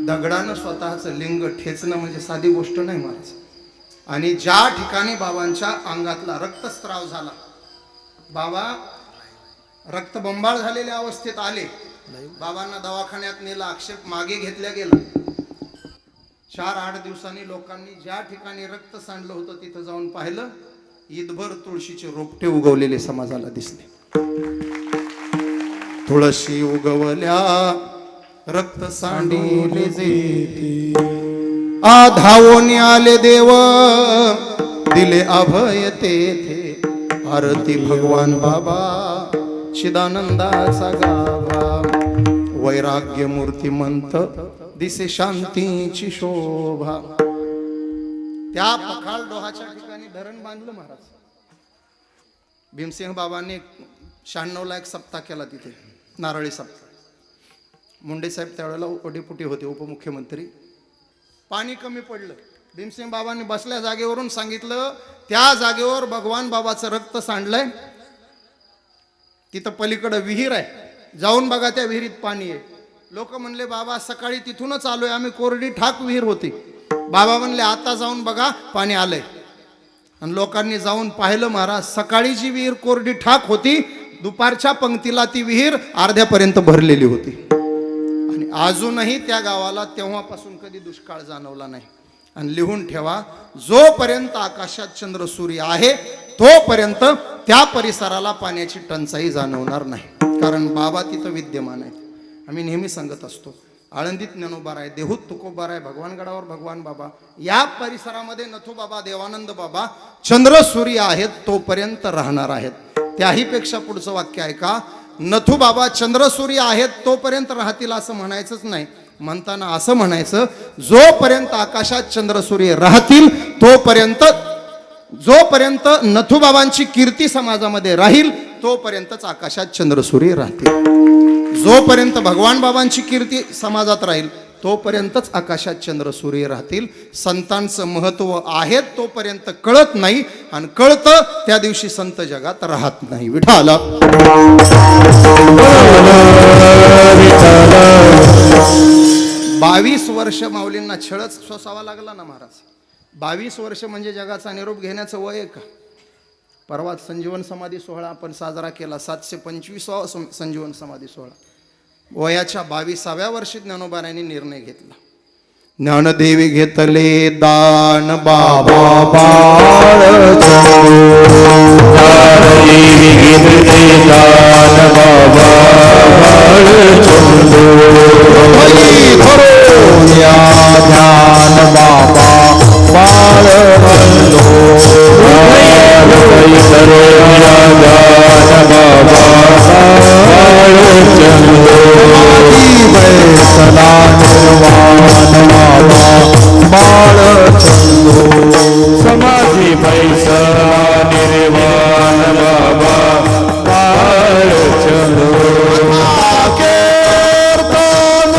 दगडानं स्वतःचं लिंग ठेचणं म्हणजे साधी गोष्ट नाही महाराज. आणि ज्या ठिकाणी बाबांच्या अंगातला रक्तस्राव झाला, बाबा रक्तबंबाळ झालेल्या अवस्थेत आले, बाबांना दवाखान्यात नेला, आक्षेप मागे घेतल्या गेला. 4-8 दिवसांनी लोकांनी ज्या ठिकाणी रक्त सांडलं होतं तिथं जाऊन पाहिलं, ईदभर तुळशीचे रोपटे उगवलेले समाजाला दिसले. तुळशी उगवल्या रक्त सांडिले जेथे, धावून आले देव दिले अभय तेथे. आरती भगवान बाबा चिदानंदाचा गाभा, वैराग्य मूर्तिमंत दिसे शांतीची शोभा. त्या पखालडोहाच्या ठिकाणी धरण बांधलं महाराज. भीमसिंह बाबांनी 96ला एक सप्ताह केला तिथे, नारळी सप्ताह. मुंडे साहेब त्यावेळेला ओढेपुटे होते, उपमुख्यमंत्री. पाणी कमी पडलं. भीमसिंह बाबांनी बसल्या जागेवरून सांगितलं, त्या जागेवर भगवान बाबाचं रक्त सांडलंय, तिथं पलीकडं विहीर आहे, जाऊन बघा त्या विहिरीत पाणी आहे. लोक म्हणले, बाबा सकाळी तिथूनच आलोय आम्ही, कोरडी ठाक विहीर होती. बाबा म्हणले, आता जाऊन बघा पाणी आलंय. आणि लोकांनी जाऊन पाहिलं महाराज, सकाळी जी विहीर कोरडी ठाक होती, दुपारच्या पंक्तीला ती विहीर अर्ध्यापर्यंत भरलेली होती. आणि अजूनही त्या गावाला तेव्हापासून कधी दुष्काळ जाणवला नाही. आणि लिहून ठेवा, जोपर्यंत आकाशात चंद्र सूर्य आहे तोपर्यंत त्या परिसराला पाण्याची टंचाई जाणवणार नाही, कारण बाबा तिथं विद्यमान आहेत. आम्ही नेहमी सांगत असतो, आळंदीत ज्ञानोबा आहे, देहूत तुकोबा आहे, भगवानगडावर भगवान बाबा, या परिसरामध्ये नथुबाबा, देवानंद बाबा चंद्र सूर्य आहेत तोपर्यंत राहणार आहेत. त्याही पेक्षा पुढचं वाक्य आहे का, नथुबाबा चंद्र सूर्य आहेत तोपर्यंत राहतील असं म्हणायचंच नाही. म्हणताना असं म्हणायचं, जोपर्यंत आकाशात चंद्र सूर्य राहतील तोपर्यंत, जोपर्यंत नथुबाबांची कीर्ती समाजामध्ये राहील तोपर्यंतच आकाशात चंद्र सूर्य राहतील. जोपर्यंत भगवान बाबांची कीर्ती समाजात राहील तोपर्यंतच आकाशात चंद्र सूर्य राहतील. संतांचं महत्व आहे तोपर्यंत कळत नाही, आणि कळतं त्या दिवशी संत जगात राहत नाही. विठाला 22 वर्ष माऊलींना छळच सोसावा लागला ना महाराज. 22 वर्ष म्हणजे जगाचा निरोप घेण्याचं वय आहे का? परवा संजीवन समाधी सोहळा आपण साजरा केला, 725वा संजीवन समाधी सोहळा. वयाच्या 22व्या वर्षी ज्ञानोबारायांनी निर्णय घेतला. ज्ञानदेवी घेतले दान बाबा बाळ, ज्ञानदेवी घेतले दान बाबा बाळ चंदू, ध्यान बाबा बाळ हल्लो, दान बाबा बाळ चंदू, सदा निर्वाण बाबा बाळ चंदू, समाधी पैसला निर्वाण बाबा बाळ चंदू, कीर्तन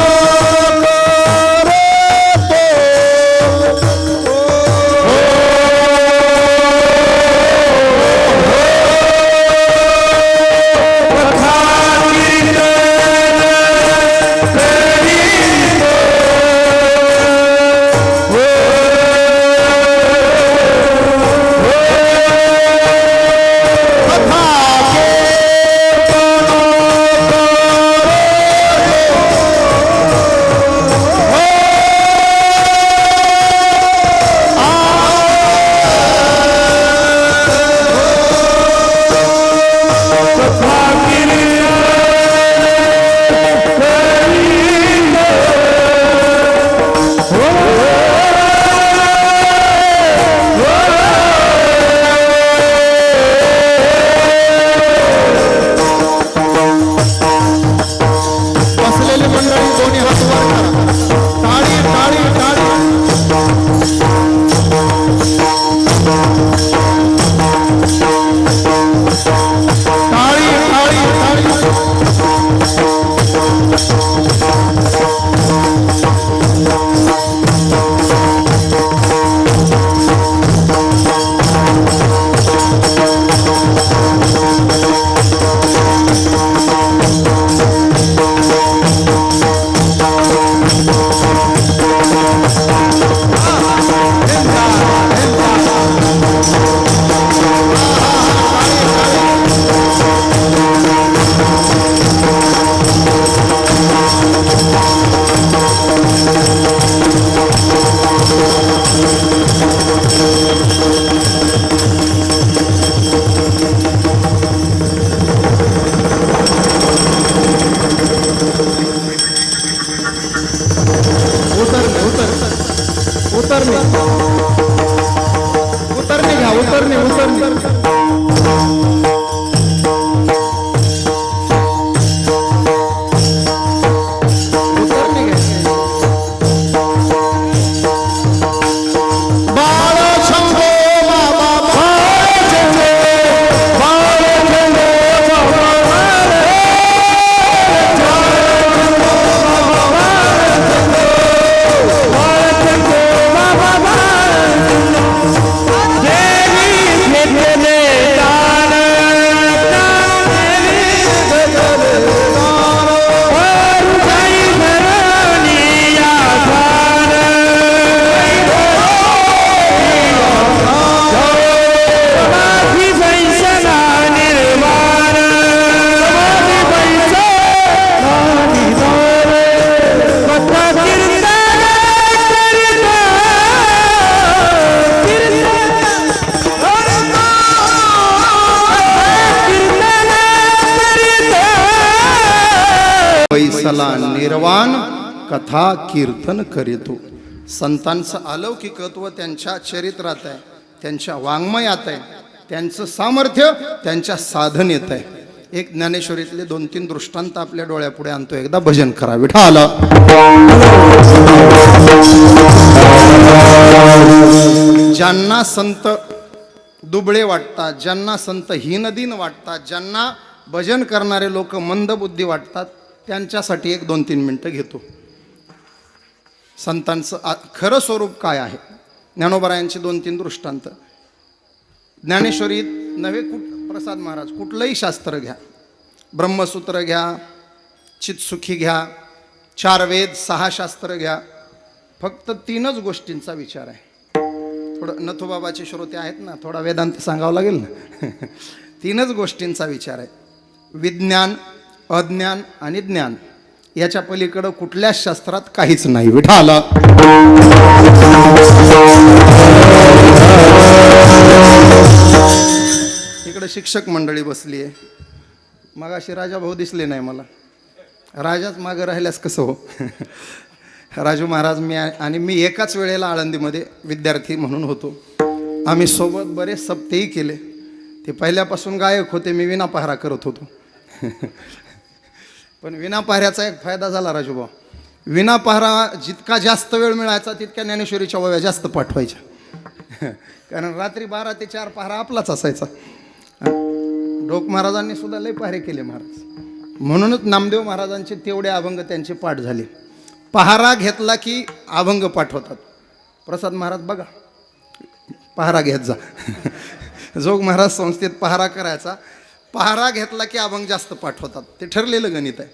उतरणे घ्या, उतरणे बैसला निर्वाण कथा कीर्तन करीतो. संतांचं अलौकिकत्व त्यांच्या चरित्रात आहे, त्यांच्या वाङ्मयात आहे, त्यांचं सामर्थ्य त्यांच्या साधनेत आहे. एक ज्ञानेश्वरीतले 2-3 दृष्टांत आपल्या डोळ्यापुढे आणतो. एकदा भजन करा विठाला. ज्यांना संत दुबळे वाटतात, ज्यांना संत हीनदीन वाटतात, ज्यांना भजन करणारे लोक मंदबुद्धी वाटतात, त्यांच्यासाठी एक 2-3 मिनटं घेतो. संतांचं खरं स्वरूप काय आहे. ज्ञानोबरायांचे 2-3 दृष्टांत. ज्ञानेश्वरीत नव्हे प्रसाद महाराज कुठलंही शास्त्र घ्या, ब्रह्मसूत्र घ्या, चित्सुखी घ्या, 4 वेद 6 शास्त्र घ्या, फक्त 3च गोष्टींचा विचार आहे. थोडं नथुबाबाचे श्रोते आहेत ना, थोडा वेदांत सांगावं लागेल ना. 3च गोष्टींचा विचार आहे. विज्ञान, अज्ञान आणि ज्ञान. याच्या पलीकडं कुठल्याच शास्त्रात काहीच नाही. विठाला. इकडे शिक्षक मंडळी बसली आहे. मगाशी राजा भाऊ दिसले नाही मला. राजाच मागं राहिल्यास कसं हो. राजू महाराज मी मी एकाच वेळेला आळंदीमध्ये विद्यार्थी म्हणून होतो. आम्ही सोबत बरेच सप्तेही केले. ते पहिल्यापासून गायक होते, मी विना पहारा करत होतो. पण विना पहाऱ्याचा एक फायदा झाला राजूभाऊ. विना पहारा जितका जास्त वेळ मिळायचा तितक्या ज्ञानेश्वरीच्या ओव्या जास्त पाठवायच्या. कारण रात्री 12 ते 4 पहारा आपलाच असायचा. डोक महाराजांनी सुद्धा लय पहारे केले महाराज. म्हणूनच नामदेव महाराजांचे तेवढे अभंग त्यांचे पाठ झाले. पहारा घेतला की अभंग पाठवतात. प्रसाद महाराज बघा, पहारा घेत जा. जोग महाराज संस्थेत पहारा करायचा. पहारा घेतला की अभंग जास्त पाठवतात. ते ठरलेलं गणित आहे.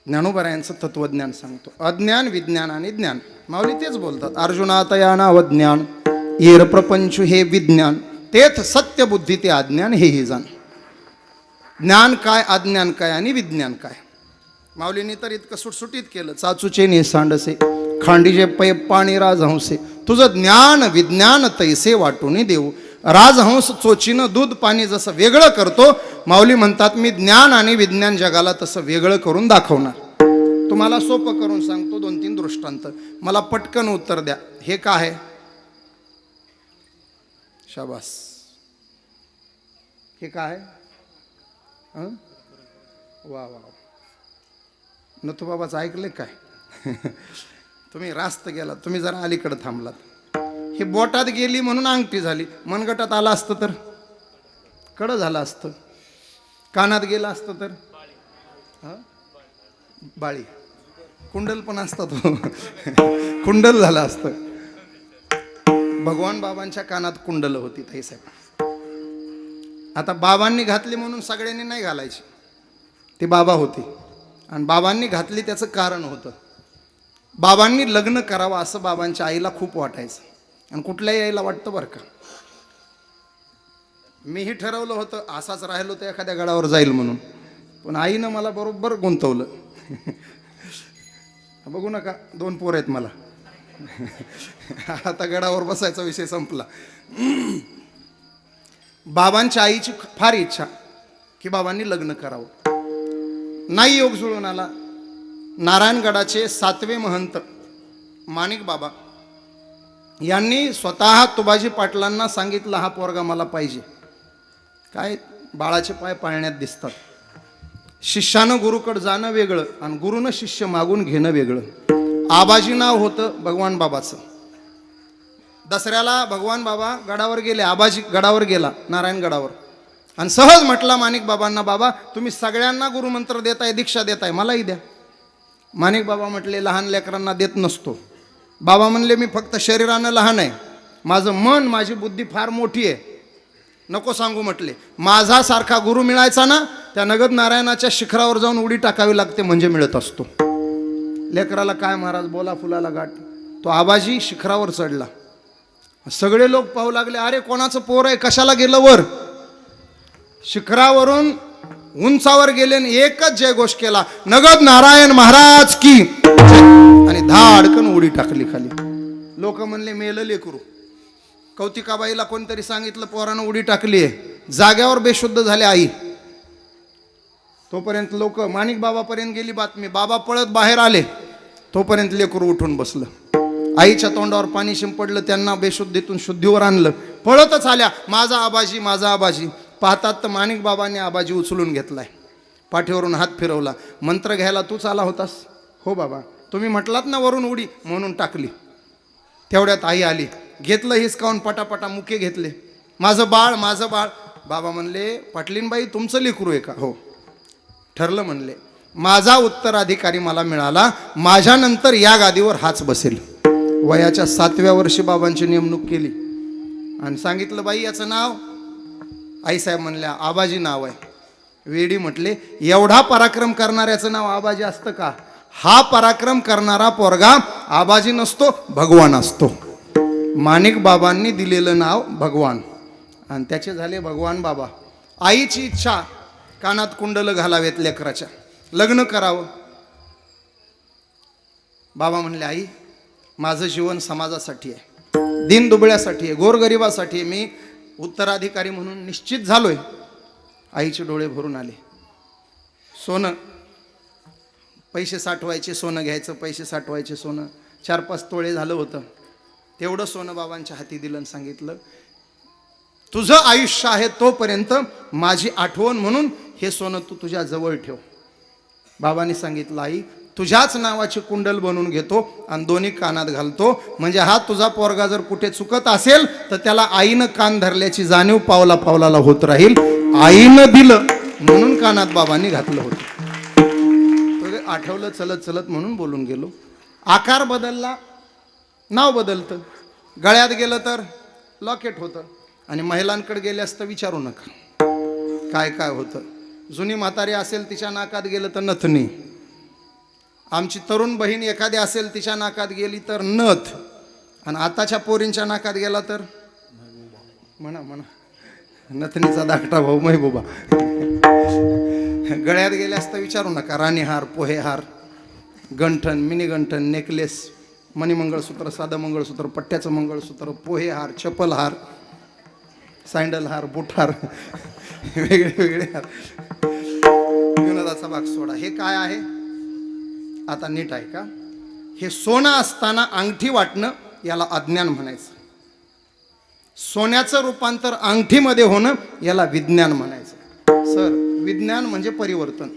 ज्ञानोबरायांचं तत्वज्ञान सांगतो. अज्ञान, विज्ञान आणि ज्ञान. माऊली तेच बोलतात. अर्जुनातया नावज्ञान येर प्रपंच हे विज्ञान, तेथ सत्य बुद्धी ते अज्ञान हेही जाण. ज्ञान काय, अज्ञान काय आणि विज्ञान काय. माऊलींनी तर इतकं सुटसुटीत केलं. चाचूचे ने सांडसे खांडीजे पै पाणी राजहंसे, तुझं ज्ञान विज्ञान तैसे वाटून देऊ. राजहंस चोचीनं दूध पाणी जसं वेगळं करतो, माऊली म्हणतात मी ज्ञान आणि विज्ञान जगाला तसं वेगळं करून दाखवणार. तुम्हाला सोपं करून सांगतो 2-3 दृष्टांत. मला पटकन उत्तर द्या. हे काय आहे? शाबास. हे काय आहे? वा वा. नथुबाबाचं ऐकले काय? तुम्ही रास्त गेलात, तुम्ही जरा अलीकडे थांबलात. हे बोटात गेली म्हणून अंगठी झाली. मनगटात आलं असतं तर कडं झालं असतं. कानात गेलं असतं तर बाळी. कुंडल पण असतात हो. कुंडल झालं असतं. भगवान बाबांच्या कानात कुंडल होती ताई साहेब. आता बाबांनी घातली म्हणून सगळ्यांनी नाही घालायची. ते बाबा होते आणि बाबांनी घातली त्याचं कारण होतं. बाबांनी लग्न करावं असं बाबांच्या आईला खूप वाटायचं. आणि कुठल्याही आईला वाटतं बरं का. मीही ठरवलं होतं असाच राहिलो तर एखाद्या गडावर जाईल म्हणून, पण आईनं मला बरोबर गुंतवलं. बघू नका 2 पोर आहेत मला. आता गडावर बसायचा विषय संपला. बाबांच्या आईची फार इच्छा की बाबांनी लग्न करावं. नाही योग जुळून आला. नारायणगडाचे 7वे महंत माणिक बाबा यांनी स्वतः तुबाजी पाटलांना सांगितलं, हा पोरगा मला पाहिजे. काय बाळाचे पाय पाळण्यात दिसतात. शिष्यानं गुरुकडे जाणं वेगळं आणि गुरुनं शिष्य मागून घेणं वेगळं. आबाजी नाव होतं भगवान बाबाचं. दसऱ्याला भगवान बाबा गडावर गेले, आबाजी गडावर गेला नारायण गडावर आणि सहज म्हटला माणिक बाबांना, बाबा तुम्ही सगळ्यांना गुरुमंत्र देताय, दीक्षा देताय, मलाही द्या. माणिक बाबा म्हटले, लहान लेकरांना देत नसतो. बाबा म्हणले, मी फक्त शरीरानं लहान आहे, माझं मन माझी बुद्धी फार मोठी आहे, नको सांगू म्हटले. माझा सारखा गुरु मिळायचा ना, त्या नगद नारायणाच्या शिखरावर जाऊन उडी टाकावी लागते म्हणजे मिळत असतो. लेकराला काय महाराज बोला फुलाला गाठ. तो आबाजी शिखरावर चढला. सगळे लोक पाहू लागले, अरे कोणाचं पोर आहे, कशाला गेलं वर. शिखरावरून उंचावर गेले आणि एकच जयघोष केला, नगद नारायण महाराज की, आणि धाडकन उडी टाकली खाली. लोक म्हणले, मेलं लेकरू. कौतिकाबाईला कोणतरी सांगितलं, पोरानं उडी टाकली आहे. जाग्यावर बेशुद्ध झाले आई. तोपर्यंत लोक माणिक बाबापर्यंत गेली बातमी. बाबा पळत बाहेर आले, तोपर्यंत लेकरू उठून बसलं. आईच्या तोंडावर पाणी शिंपडलं, त्यांना बेशुद्धीतून शुद्धीवर आणलं. पळतच आल्या, माझा आबाजी, माझा आबाजी. पाहतात तर माणिक बाबांनी आबाजी उचलून घेतलाय, पाठीवरून हात फिरवला. मंत्र घ्यायला तूच आला होतास? हो बाबा, तुम्ही म्हटलात ना वरून उडी, म्हणून टाकली. तेवढ्यात आई आली, घेतलं हिसकावून पटापटा मुके घेतले. माझं बाळ, माझं बाळ. बाबा म्हणले, पाटलीनबाई तुमचं लेकरू आहे का? हो. ठरलं म्हणले, माझा उत्तराधिकारी मला मिळाला, माझ्यानंतर या गादीवर हाच बसेल. वयाच्या 7व्या वर्षी बाबांची नेमणूक केली आणि सांगितलं, बाई याचं नाव? आईसाहेब म्हणल्या, आबाजी नाव आहे. वेडी म्हटले, एवढा पराक्रम करणाऱ्याचं नाव आबाजी असतं का? हा पराक्रम करणारा पोरगा आबाजी नसतो, भगवान असतो. माणिक बाबांनी दिलेलं नाव भगवान आणि त्याचे झाले भगवान बाबा. आईची इच्छा, कानात कुंडलं घालावेत लेकराच्या, लग्न करावं. बाबा म्हणले, आई माझं जीवन समाजासाठी आहे, दीनदुबळ्यासाठी आहे, गोरगरिबासाठी आहे. मी उत्तराधिकारी म्हणून निश्चित झालोय. आईचे डोळे भरून आले. सोनं, पैसे साठवायचे, सोनं घ्यायचं, पैसे साठवायचे, सोनं 4-5 तोळे झालं होतं. तेवढं सोनं बाबांच्या हाती दिलं आणि सांगितलं, तुझं आयुष्य आहे तोपर्यंत माझी आठवण म्हणून हे सोनं तू तुझ्या जवळ ठेव. बाबांनी सांगितलं, आई तुझ्याच नावाची कुंडल बनवून घेतो आणि दोन्ही कानात घालतो, म्हणजे हा तुझा पोरगा जर कुठे चुकत असेल तर त्याला आईनं कान धरल्याची जाणीव पावला पावलाला होत राहील. आईनं दिलं म्हणून कानात बाबांनी घातलं होतं. आठवलं चलत चलत म्हणून बोलून गेलो. आकार बदलला, नाव बदलतं. गळ्यात गेलं तर लॉकेट होतं आणि महिलांकडे गेल्यास तर विचारू नका काय काय होतं. जुनी म्हातारी असेल तिच्या नाकात गेलं तर नथनी. आमची तरुण बहीण एखादी असेल तिच्या नाकात गेली तर नथ, आणि आताच्या पोरींच्या नाकात गेला तर म्हणा म्हणा नथनीचा धाकटा भाऊ महबूबा. गळ्यात गेल्यास तर विचारू नका, राणीहार, पोहेहार, गंठन, मिनी गंठन, नेकलेस, मणिमंगळसूत्र, साधं मंगळसूत्र, पट्ट्याचं मंगळसूत्र, पोहेहार, चप्पलहार, सँडलहार, बुटहार, वेगळे वेगळे हार. विनोदाचा भाग सोडा. हे काय आहे आता नीट आहे का? हे सोनं असताना अंगठी वाटणं याला अज्ञान म्हणायचं. सोन्याचं रूपांतर अंगठीमध्ये होणं याला विज्ञान म्हणायचं. सर, विज्ञान म्हणजे परिवर्तन.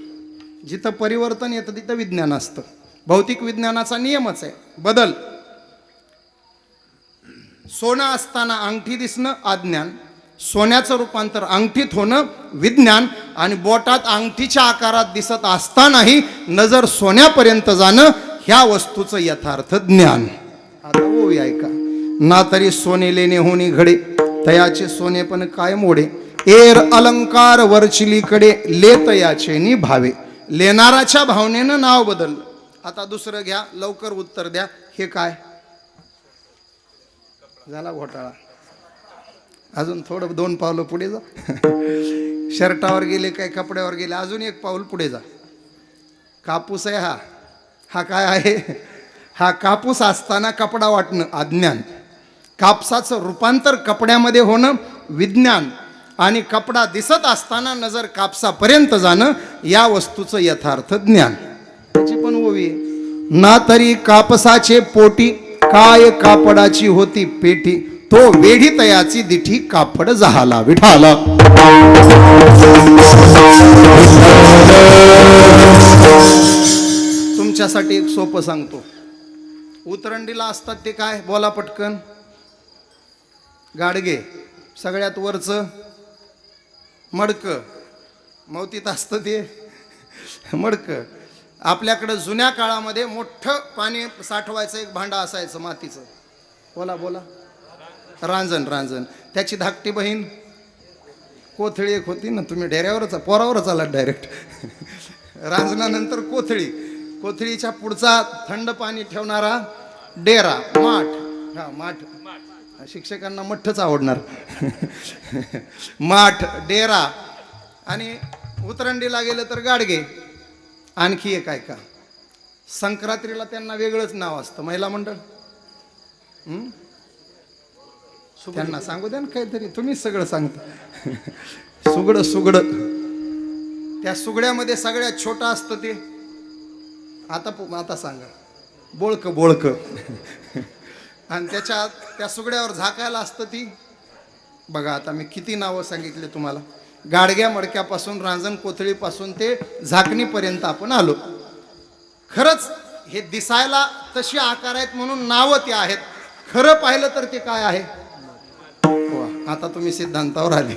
जिथं परिवर्तन येतं तिथं विज्ञान असतं. भौतिक विज्ञानाचा नियमच आहे, बदल. सोनं असताना अंगठी दिसणं अज्ञान, सोन्याचं रूपांतर अंगठीत होणं विज्ञान, आणि बोटात अंगठीच्या आकारात दिसत असतानाही नजर सोन्यापर्यंत जाणं ह्या वस्तूचं यथार्थ ज्ञान. आता ओवी ऐका. ना तरी सोने लेणे होणी घडे, तयाचे सोने पण काय मोडे. एर अलंकार वरचिलीकडे लेत याचे नि भावे. लेणाराच्या भावनेनं नाव बदललं. आता दुसरं घ्या, लवकर उत्तर द्या. हे काय झाला घोटाळा. अजून थोडं 2 पावलं पुढे जा. शर्टावर गेले काय कपड्यावर गेले, अजून 1 पाऊल पुढे जा. कापूस आहे हा. हा काय आहे? हा कापूस असताना कपडा वाटणं अज्ञान, कापसाचं रूपांतर कपड्यामध्ये होणं विज्ञान, आणि कपडा दिसत असताना नजर कापसापर्यंत जाणं या वस्तूचं यथार्थ ज्ञान. त्याची पण ओवी आहे. ना तरी कापसाचे पोटी, काय कापडाची होती पेटी, तो वेढी तयाची दिठी कापड झाला विठाला. तुमच्यासाठी एक सोपं सांगतो. उतरंडीला असतात ते काय, बोला पटकन. गाडगे, सगळ्यात वरचं मडकं, मौतीत असतं ते मडकं. आपल्याकडं जुन्या काळामध्ये मोठं पाणी साठवायचं एक भांडं असायचं मातीचं, बोला बोला. रांजण, रांजण. त्याची धाकटी बहीण कोथळी एक होती ना, तुम्ही ढेऱ्यावरच पोरावरच आलात डायरेक्ट. रांजणानंतर कोथळी, कोथळीच्या पुढचा थंड पाणी ठेवणारा डेरा, माठ. हा माठ, शिक्षकांना मठ्ठच आवडणार. माठ, डेरा. आणि उतरंडीला गेलं तर गाडगे. आणखी एक ऐका, संक्रांतीला त्यांना वेगळंच नाव असतं, महिला मंडळ. त्यांना सांगू द्या ना काहीतरी, तुम्हीच सगळं सांगता. सुगड, सुगड. त्या सुगड्यामध्ये सगळ्यात छोटं असतं ते, आता सांगा, बोळक, बोळक. आणि त्याच्यात त्या सुगड्यावर झाकायला असतं ती, बघा आता मी किती नावं सांगितले तुम्हाला. गाडग्या मडक्यापासून, रांजण कोथळीपासून ते झाकणीपर्यंत आपण आलो. खरंच हे दिसायला तशी आकार आहेत म्हणून नावं ते आहेत, खरं पाहिलं तर ते काय आहे. आता तुम्ही सिद्धांतावर आले.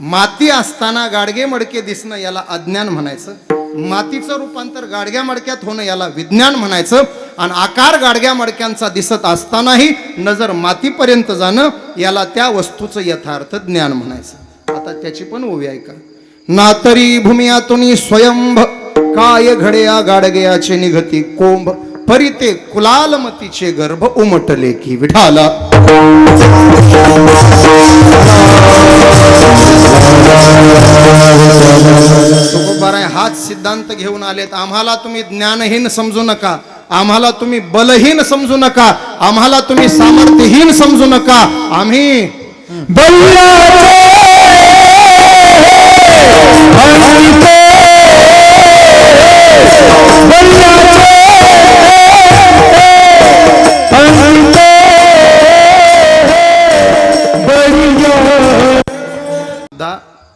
माती असताना गाडगे मडके दिसणं याला अज्ञान म्हणायचं, मातीचं रूपांतर गाडग्या मडक्यात होणं याला विज्ञान म्हणायचं, आणि आकार गाडग्या मडक्यांचा दिसत असतानाही नजर मातीपर्यंत जाणं याला त्या वस्तूचं यथार्थ ज्ञान म्हणायचं. आता त्याची पण ओवी ऐका. ना तरी भूमियातून स्वयंभ, काय घडे या गाडगयाचे निघती कोंभ, परी ते कुलालमतीचे गर्भ उमटले की विठाला. तुकोबाराय हाच सिद्धांत घेऊन आलेत. आम्हाला तुम्ही ज्ञानहीन समजू नका, आम्हाला तुम्ही बलहीन समजू नका, आम्हाला तुम्ही सामर्थ्यहीन समजू नका. आम्ही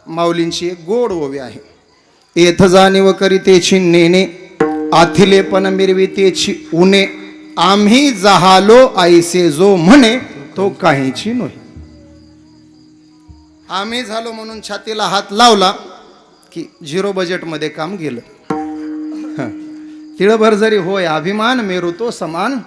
माऊलींची एक गोड ओवी आहे. येथ जाणीव करीतेची नेणे, आथिले पण मिरवितेची उणे, आम्ही जहालो आईसे जो म्हणे तो काहीची नोही. आम्ही झालो म्हणून छातीला हात लावला की 0 बजेटमध्ये काम गेलं. तिळभर जरी होय अभिमान मेरू तो समान.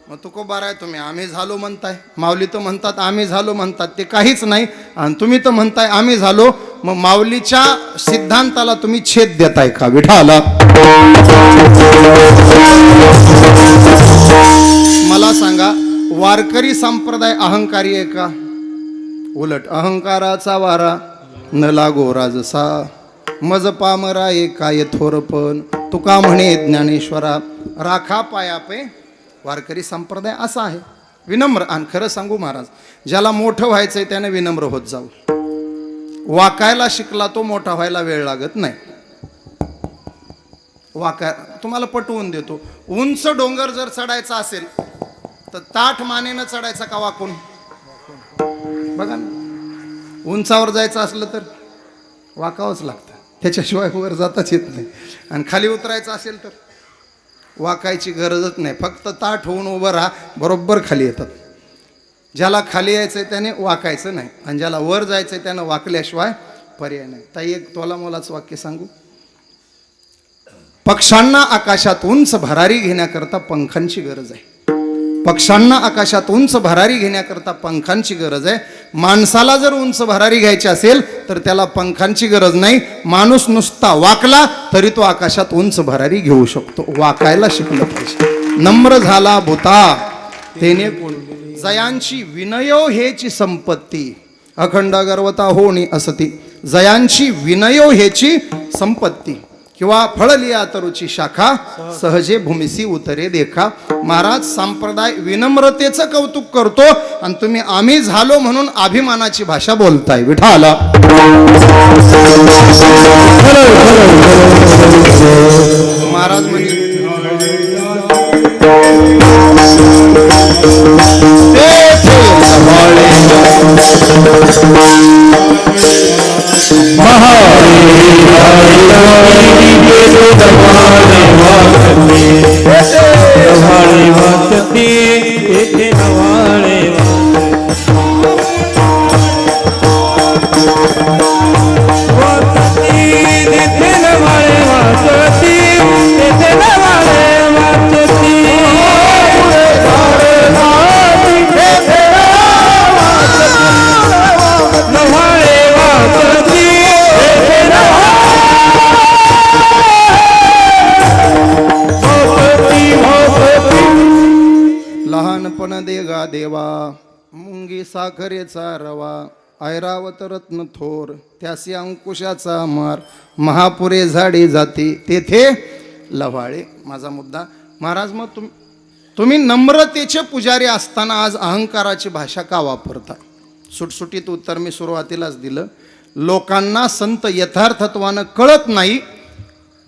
मग तुकोबाराय तुम्ही आम्ही झालो म्हणताय, माऊली तर म्हणतात आम्ही झालो म्हणतात, ते काहीच नाही. आणि तुम्ही तर म्हणताय आम्ही झालो, मग माऊलीच्या सिद्धांताला तुम्ही छेद देताय का विठाला. मला सांगा, वारकरी संप्रदाय अहंकारी आहे का? उलट अहंकाराचा वारा न लागो राजसा, मज पामरा काय थोरपण, तुका म्हणे ज्ञानेश्वरा राखा पायापे. वारकरी संप्रदाय असा आहे, विनम्र. आणि खरं सांगू महाराज, ज्याला मोठं व्हायचंय त्याने विनम्र होत जाऊ. वाकायला शिकला तो मोठा व्हायला वेळ लागत नाही. तुम्हाला पटवून देतो, उंच डोंगर जर चढायचा असेल तर ताठ मानेनं चढायचा का वाकून? बघा ना, उंचावर जायचं असलं तर वाकावंच लागतं, त्याच्याशिवाय वर जाताच येत नाही. आणि खाली उतरायचं असेल तर वाकायची गरजच नाही, फक्त ताठ होऊन उभं राहा, बरोबर खाली येतात. ज्याला खाली यायचंय त्याने वाकायचं नाही, आणि ज्याला वर जायचंय त्यानं वाकल्याशिवाय पर्याय नाही. ताई एक तोला मोलाचं वाक्य सांगू. पक्ष्यांना आकाशात उंच भरारी घेण्याकरता पंखांची गरज आहे. पक्ष्यांना आकाशात उंच भरारी घेण्याकरता पंखांची गरज आहे. माणसाला जर उंच भरारी घ्यायची असेल तर त्याला पंखांची गरज नाही. माणूस नुसता वाकला तरी तो आकाशात उंच भरारी घेऊ शकतो. वाकायला शिकलं पाहिजे. नम्र झाला भूता तेने कोण, जयांची विनयो हेची संपत्ती, अखंड गर्वता होणी असती. जयांची विनयो हेची संपत्ती, किंवा फळलिया तरुची शाखा, सहजे भूमिसी उतरे देखा. महाराज संप्रदाय विनम्रतेचं कौतुक करतो, आणि तुम्ही आम्ही झालो म्हणून अभिमानाची भाषा बोलताय विठाला. महाराज म्हणजे नव्हाळे वाचते येथे नव्हाळे वाचते येथे नव्हाळे वाचते येथे नव्हाळे वाचते नव्हाळे वाचते येथे लहानपण देगा देवा मुंगी साखरेचा रवा ऐरावत रत्न थोर त्यासी अंकुशाचा मार महापुरे झाडी जाती तेथे लव्हाळे. माझा मुद्दा महाराज, मग तुम्ही नम्रतेचे पुजारी असताना आज अहंकाराची भाषा का वापरता? सुटसुटीत उत्तर मी सुरुवातीलाच दिलं. लोकांना संत यथार्थत्वानं कळत नाही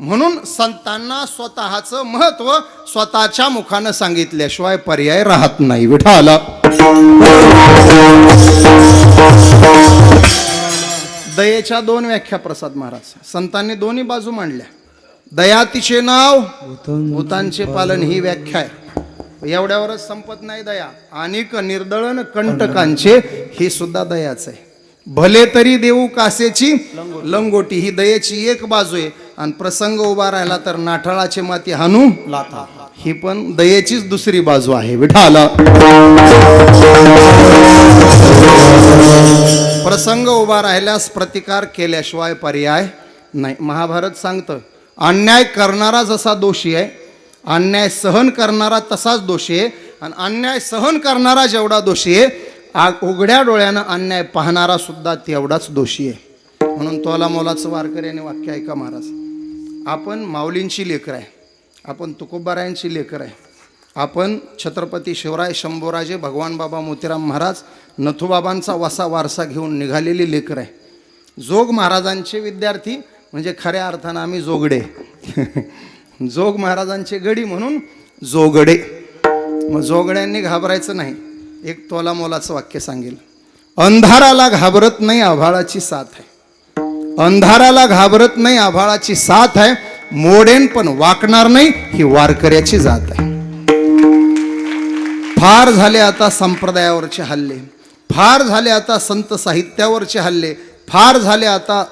म्हणून संतांना स्वतःचं महत्व स्वतःच्या मुखानं सांगितल्याशिवाय पर्याय राहत नाही. विठाला दयेच्या दोन व्याख्या प्रसाद महाराज संतांनी दोन्ही बाजू मांडल्या. दया तिचे नाव भूतांचे पालन ही व्याख्या आहे. एवढ्यावरच संपत नाही दया. अनेक निर्दळन कंटकांचे ही सुद्धा दयाच आहे. भले तरी देऊ कासेची लंगोटी ही दयेची एक बाजू आहे. आणि प्रसंग उभा राहिला तर नाठाळाची माती हानू लाथा ही पण दयेचीच दुसरी बाजू आहे. विठाला प्रसंग उभा राहिल्यास प्रतिकार केल्याशिवाय पर्याय नाही. महाभारत सांगतं अन्याय करणारा जसा दोषी आहे, अन्याय सहन करणारा तसाच दोषी आहे. आणि अन्याय सहन करणारा जेवढा दोषी आहे, उघड्या डोळ्यानं अन्याय पाहणारा सुद्धा तेवढाच दोषी आहे. म्हणून तोला मोलाचं वारकऱ्याने वाक्य ऐका महाराज. आपण माऊलींची लेकर आहे, आपण तुकोबारायांची लेकर आहे, आपण छत्रपती शिवराय शंभूराजे भगवान बाबा मोतीराम महाराज नथुबाबांचा वसा वारसा घेऊन निघालेली लेकर आहे. जोग महाराजांचे विद्यार्थी म्हणजे खऱ्या अर्थानं आम्ही जोगडे. जोग महाराजांचे गडी म्हणून जोगडे. मग जोगड्यांनी घाबरायचं नाही. एक तोला मोलाचं वाक्य सांगेल. अंधाराला घाबरत नाही आभाळाची साथ आहे. अंधाराला घाबरत नाही आभाळाची साथ आहे. मोडेन पण वाकणार नाही ही वारकऱ्याची जात आहे. फार झाले आता संप्रदायावरचे हल्ले, फार झाले आता संत साहित्यावरचे हल्ले, फार झाले आता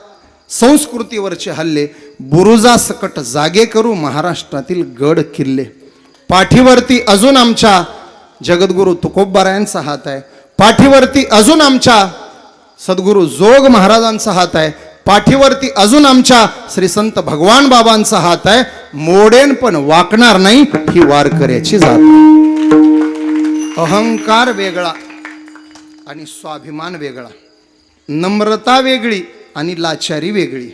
संस्कृतीवरचे हल्ले. बुरुजा सकट जागे करू महाराष्ट्रातील गड किल्ले. पाठीवरती अजून आमच्या जगद्गुरु तुकोबारायांचा हात आहे. पाठीवरती अजून आमच्या सद्गुरु जोग महाराजांचा हात आहे. पाठीवरती अजून आमच्या श्री संत भगवान बाबांचा हात आहे. मोडेन पण वाकणार नाही ही वारकऱ्याची जात. अहंकार वेगळा आणि स्वाभिमान वेगळा, नम्रता वेगळी आणि लाचारी वेगळी.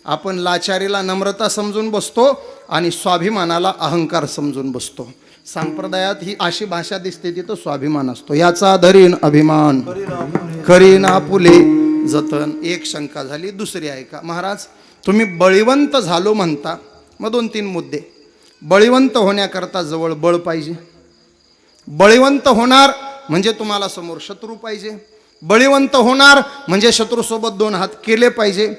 आपण लाचारीला नम्रता समजून बसतो आणि स्वाभिमानाला अहंकार समजून बसतो. संप्रदायात ही अशी भाषा दिसते तिथं स्वाभिमान असतो. याचा धरीन अभिमान करीन आपुले जतन. एक शंका झाली. दुसरी आहे का महाराज, तुम्ही बळीवंत झालो म्हणता. मग 2-3 मुद्दे. बळीवंत होण्याकरता जवळ बळ पाहिजे. बळीवंत होणार म्हणजे तुम्हाला समोर शत्रू पाहिजे. बळीवंत होणार म्हणजे शत्रूसोबत 2 हात केले पाहिजे.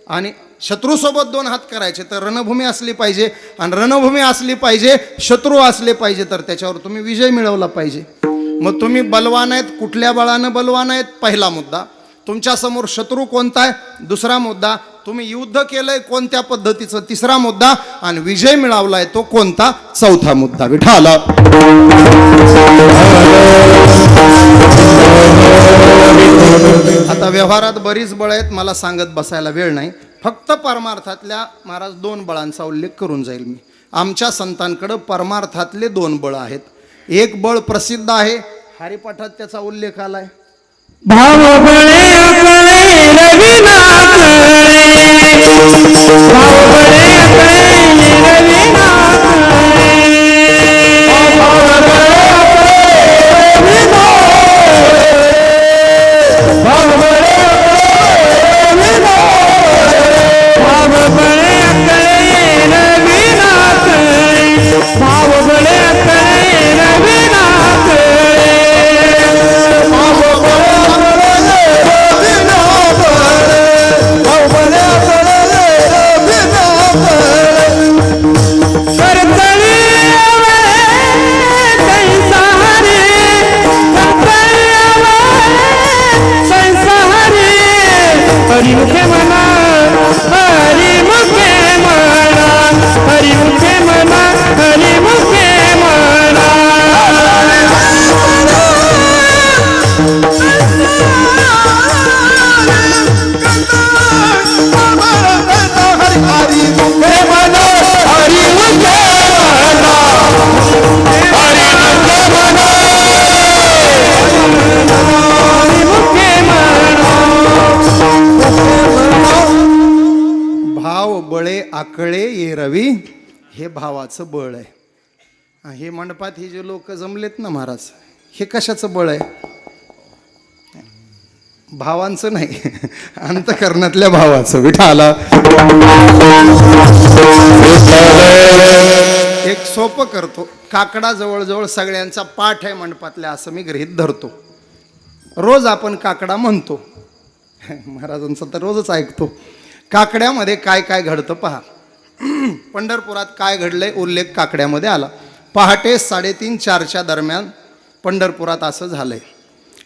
आणि शत्रूसोबत 2 हात करायचे तर रणभूमी असली पाहिजे. आणि रणभूमी असली पाहिजे, शत्रू असले पाहिजे, तर त्याच्यावर तुम्ही विजय मिळवला पाहिजे. मग तुम्ही बलवान आहेत, कुठल्या बळानं बलवान आहेत? पहिला मुद्दा. तुमच्या समोर शत्रू कोणता आहे? दुसरा मुद्दा. तुम्ही युद्ध केलंय कोणत्या पद्धतीचं? तिसरा मुद्दा. आणि विजय मिळवलाय तो कोणता? चौथा मुद्दा. विठाला आता व्यवहारात बरीच बळ आहेत, मला सांगत बसायला वेळ नाही. फक्त परमार्थातल्या महाराज 2 बळांचा उल्लेख करून जाईल मी. आमच्या संतांकडं परमार्थातले 2 बळ आहेत. एक बळ प्रसिद्ध आहे, हरिपाठात त्याचा उल्लेख आलाय. भाव बळे अकळे रविनाथ, भाव बळे अकळे रविनाथ, भाव बळे आकळे ये रवी हे भावाचं बळ आहे. हे मंडपात हे जे लोक जमलेत ना महाराज, हे कशाचं बळ आहे? भावांचं नाही, अंतकरणातल्या भावाचं. विठाला एक सोपं करतो. काकडा जवळजवळ सगळ्यांचा पाठ आहे मंडपातल्या, असं मी गृहीत धरतो. रोज आपण काकडा म्हणतो, महाराजांचा तर रोजच ऐकतो. काकड्यामध्ये काय काय घडतं पहा. पंढरपुरात काय घडलंय उल्लेख काकड्यामध्ये आला. पहाटे 3:30-4च्या दरम्यान पंढरपुरात असं झालंय.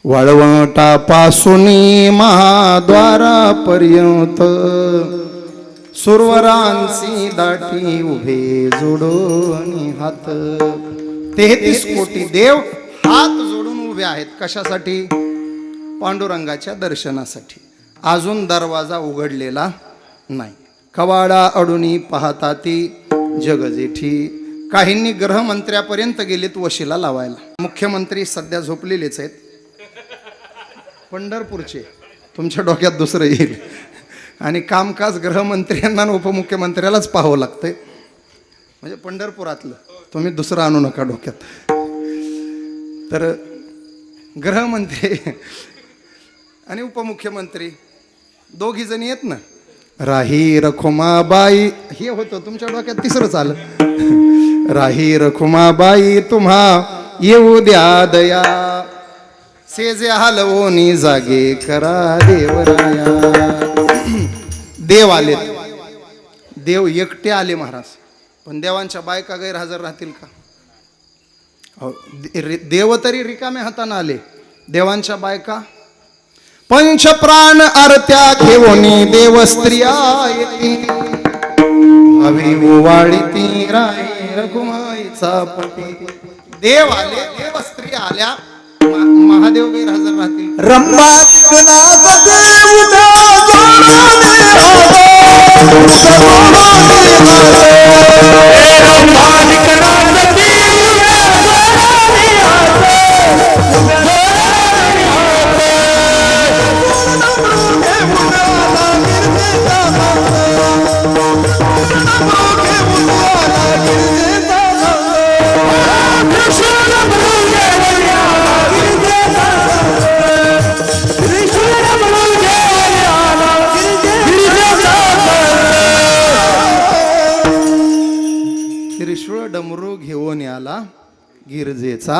वळवटापासून महाद्वारापर्यंत सुरवरांची दाटी उभे जोडून हात. 33 कोटी देव हात जोडून उभे आहेत. कशासाठी? पांडुरंगाच्या दर्शनासाठी. अजून दरवाजा उघडलेला नाही. कवाडा अडुनी पाहता ती जग जेठी. काहींनी गृहमंत्र्यापर्यंत गेलीत वशिला लावायला. मुख्यमंत्री सध्या झोपलेलेच आहेत पंढरपूरचे. तुमच्या डोक्यात दुसरं येईल. आणि कामकाज गृहमंत्र्यांना आणि उपमुख्यमंत्र्यालाच पाहावं लागतंय. म्हणजे पंढरपुरातलं तुम्ही दुसरं आणू नका डोक्यात. तर गृहमंत्री आणि उपमुख्यमंत्री दोघी जणी आहेत ना. राही रखुमाबाई हे होतं तुमच्या डोक्यात, तिसरंच आलं. राही रखुमाबाई तुम्हा येऊ द्या दया, सेजे हलवोनी जागे करा देवराया. देव आले, देव एकटे आले महाराज. पण देवांच्या बायका गैरहजर राहतील का? देव तरी रिकाम्या हाताने आले, देवांच्या बायका पंचप्राण आरत्या घेऊनी देव स्त्रिया येती. हवी ओवाळीती राही रघुमाईचा पती. देव आले, देव स्त्री आल्या, महादेव गैरहजर राहतील. रंबा त्रिशूळ डमरू घेऊन आला गिरजेचा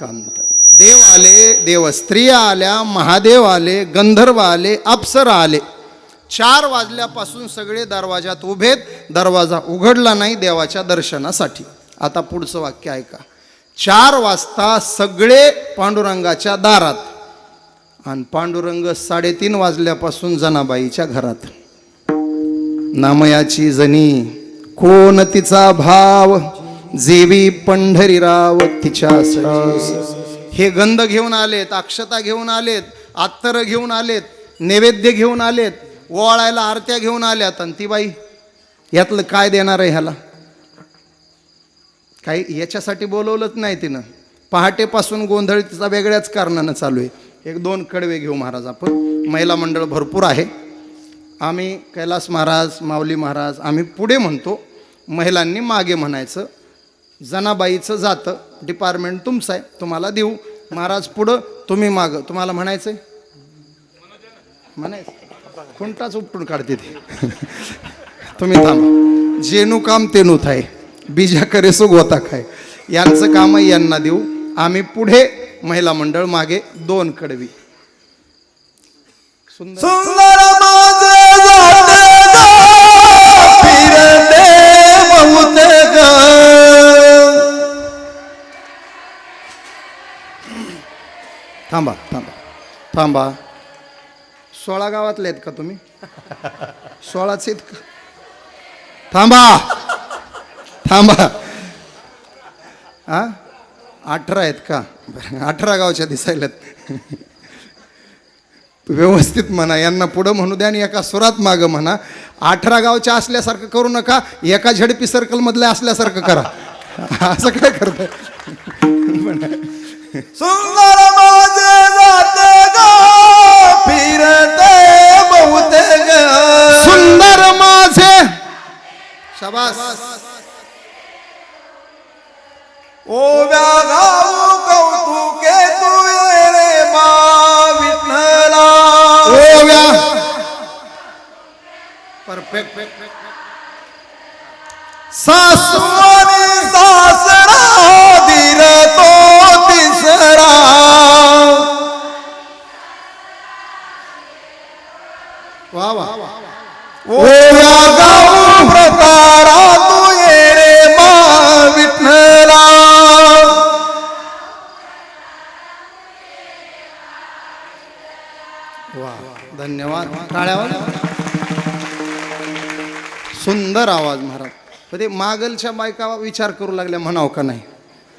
कांत. देव आले, देव स्त्रिया आल्या, महादेव आले, गंधर्व आले, अप्सरा आले. 4 वाजल्यापासून सगळे दरवाजात उभेत. दरवाजा उघडला नाही देवाच्या दर्शनासाठी. आता पुढचं वाक्य ऐका. 4 वाजता सगळे पांडुरंगाच्या दारात, आणि पांडुरंग 3:30 वाजल्यापासून जनाबाईच्या घरात. नामयाची जनी कोण तिचा भाव, जेवी पंढरीराव तिच्या सरी. हे गंध घेऊन आलेत, अक्षता घेऊन आलेत, अत्तर घेऊन आलेत, नैवेद्य घेऊन आलेत, ओवाळायला आरत्या घेऊन आल्यात. आणि ती बाई यातलं काय देणार आहे ह्याला? काही याच्यासाठी बोलवलंच नाही तिनं. पहाटेपासून गोंधळ तिचा वेगळ्याच कारणानं चालू आहे. 1-2 कडवे घेऊ महाराज आपण. महिला मंडळ भरपूर आहे. आम्ही कैलास महाराज, माऊली महाराज आम्ही पुढे म्हणतो, महिलांनी मागे म्हणायचं. जनाबाईचं जातं, डिपार्टमेंट तुमचं आहे, तुम्हाला देऊ. महाराज पुढं, तुम्ही मागं. तुम्हाला म्हणायचंय? म्हणायचं खुंटाच उपटून काढते ते. तुम्ही थांबा. जेनू काम तेनू थाय, बीजा करे सुगवता खाय. यांचं काम यांना देऊ. आम्ही पुढे, महिला मंडळ मागे. 2 कडवी. सुंदर थांबा थांबा थांबा. 16 गावातले आहेत का तुम्ही? 16च आहेत का? थांबा थांबा. 18 आहेत का? 18 गावच्या दिसायल्यात. व्यवस्थित म्हणा, यांना पुढं म्हणू द्या आणि एका सुरात मागं म्हणा. 18 गावच्या असल्यासारखं करू नका, एका झडपी सर्कल मधल्या असल्यासारखं करा. असं काय करताय? सुंदर माझे जाते ग फिरते बहुते ग. सुंदर माझे ओव्या गाऊ कौतुके तू ये रे मा विठ्ठला ओव्या परफेक्ट सासू आणि सासरा धीर तो तिसरा वा वा ओव्या गाऊ प्रकारा तू ये रे मा विठ्ठला वा धन्यवाद टाळ्यावर सुंदर आवाज महाराज पण ते मागलच्या बायका विचार करू लागल्या म्हणावं का नाही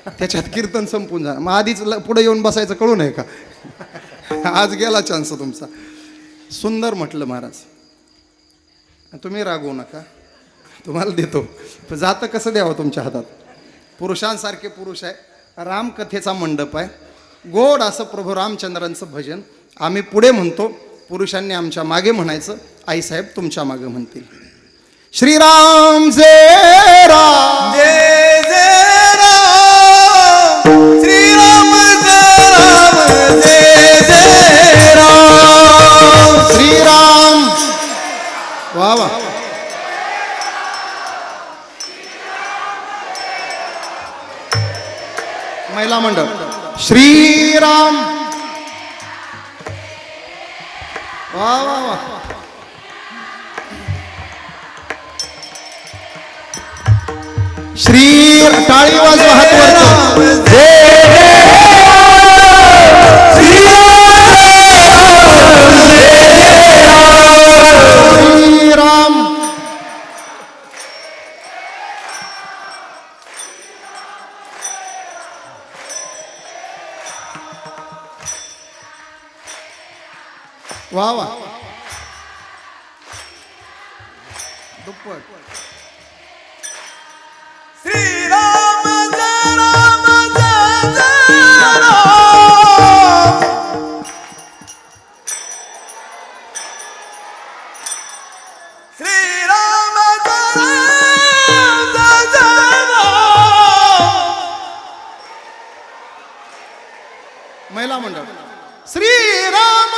त्याच्यात कीर्तन संपून जा मग आधीच पुढे येऊन बसायचं कळू नये का आज गेला चान्स तुमचा सुंदर म्हटलं महाराज तुम्ही रागवू नका तुम्हाला देतो पण जातं कसं द्यावं तुमच्या हातात पुरुषांसारखे पुरुष आहे रामकथेचा मंडप आहे गोड असं प्रभू रामचंद्रांचं भजन आम्ही पुढे म्हणतो पुरुषांनी आमच्या मागे म्हणायचं आईसाहेब तुमच्या मागे म्हणतील श्रीराम जय राम जय जय राम श्रीराम जय राम जय जय राम श्रीराम वा वा महिला मंडळ श्रीराम वा वा वा श्री टाळी वाजवा हात वरती. श्रीराम वा वा दुप्पट श्रीराम जय राम जय जय राम श्रीराम जय राम जय जय राम महिला मंडळ श्रीराम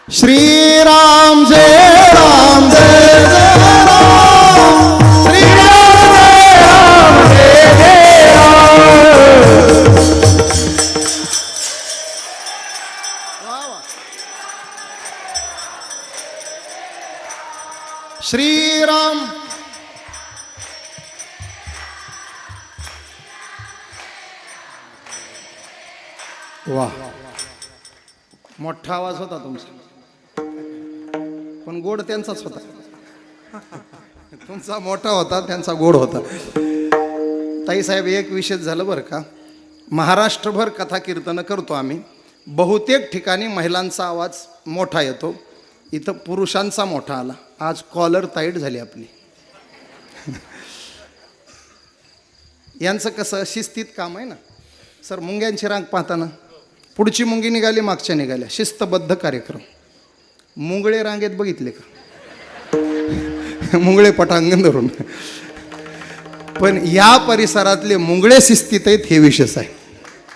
श्रीराम जय राम जय जय राम श्रीराम जय राम जय जय राम वा वा श्रीराम वा मोठा आवाज होता तुमचा पण गोड त्यांचाच होता तुमचा मोठा होता त्यांचा गोड होता ताईसाहेब एक विशेष झालं बरं का महाराष्ट्रभर कथा कीर्तनं करतो आम्ही बहुतेक ठिकाणी महिलांचा आवाज मोठा येतो इथं पुरुषांचा मोठा आला आज कॉलर टाईट झाली आपली यांचं कसं शिस्तीत काम आहे ना सर मुंग्यांची रांग पाहताना पुढची मुंगी निघाली मागच्या निघाल्या शिस्तबद्ध कार्यक्रम मुंगळे रांगेत बघितले का मुंगळे पटांगण धरून पण या परिसरातले मुंगळे शिस्तीत आहेत हे विशेष आहे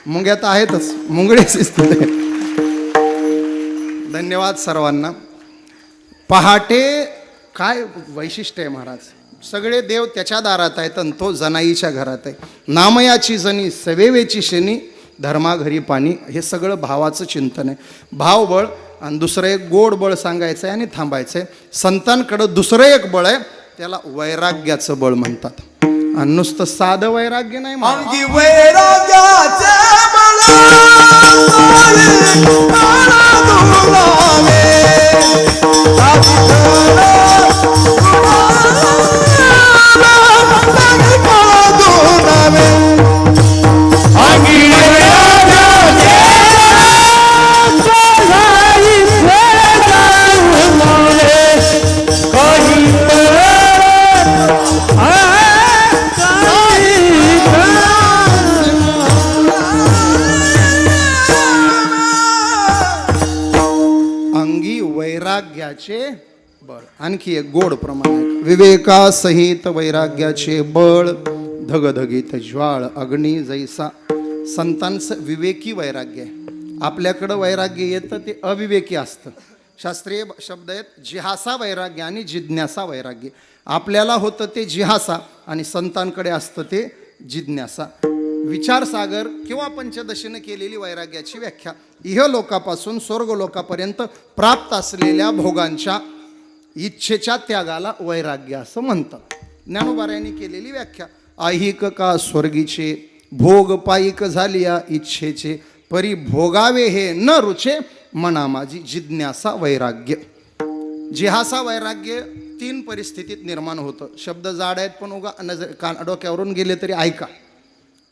मुंग्या तर आहेतच मुंगळे शिस्तीत आहेत धन्यवाद सर्वांना पहाटे काय वैशिष्ट्य आहे महाराज सगळे देव त्याच्या दारात आहेत आणि तो जनाईच्या घरात आहे नामयाची जनी सवेवेची शनी धर्माघरी पाणी हे सगळं भावाचं चिंतन आहे भावबळ आणि दुसरं एक गोड बळ सांगायचं आहे आणि थांबायचं आहे संतांकडं दुसरं एक बळ आहे त्याला वैराग्याचं बळ म्हणतात आणि नुसतं साधं वैराग्य नाही महाराज. अंगी वैराग्याचे अंगी वैराग्याचे बळ आणखी एक गोड प्रमाण आहे विवेकासहित वैराग्याचे बळ धगधगीत ज्वाळ अग्नी जैसा. संतांचं विवेकी वैराग्य आहे. आपल्याकडं वैराग्य येतं ते अविवेकी असतं. शास्त्रीय शब्द आहेत जिहासा वैराग्य आणि जिज्ञासा वैराग्य. आपल्याला होतं ते जिहासा आणि संतांकडे असतं ते जिज्ञासा. विचारसागर किंवा पंचदशीनं केलेली वैराग्याची व्याख्या इहलोकापासून स्वर्गलोकापर्यंत प्राप्त असलेल्या भोगांच्या इच्छेच्या त्यागाला वैराग्य असं म्हणतात. ज्ञानोबाऱ्यांनी केलेली व्याख्या ऐहिक का स्वर्गीचे भोग पायिक झालिया इच्छेचे परी भोगावे हे न रुचे मना माझी जिज्ञासा वैराग्य. जिहासा वैराग्य 3 परिस्थितीत निर्माण होतं. शब्द जाड आहेत पण उगा डोक्यावरून गेले तरी ऐका.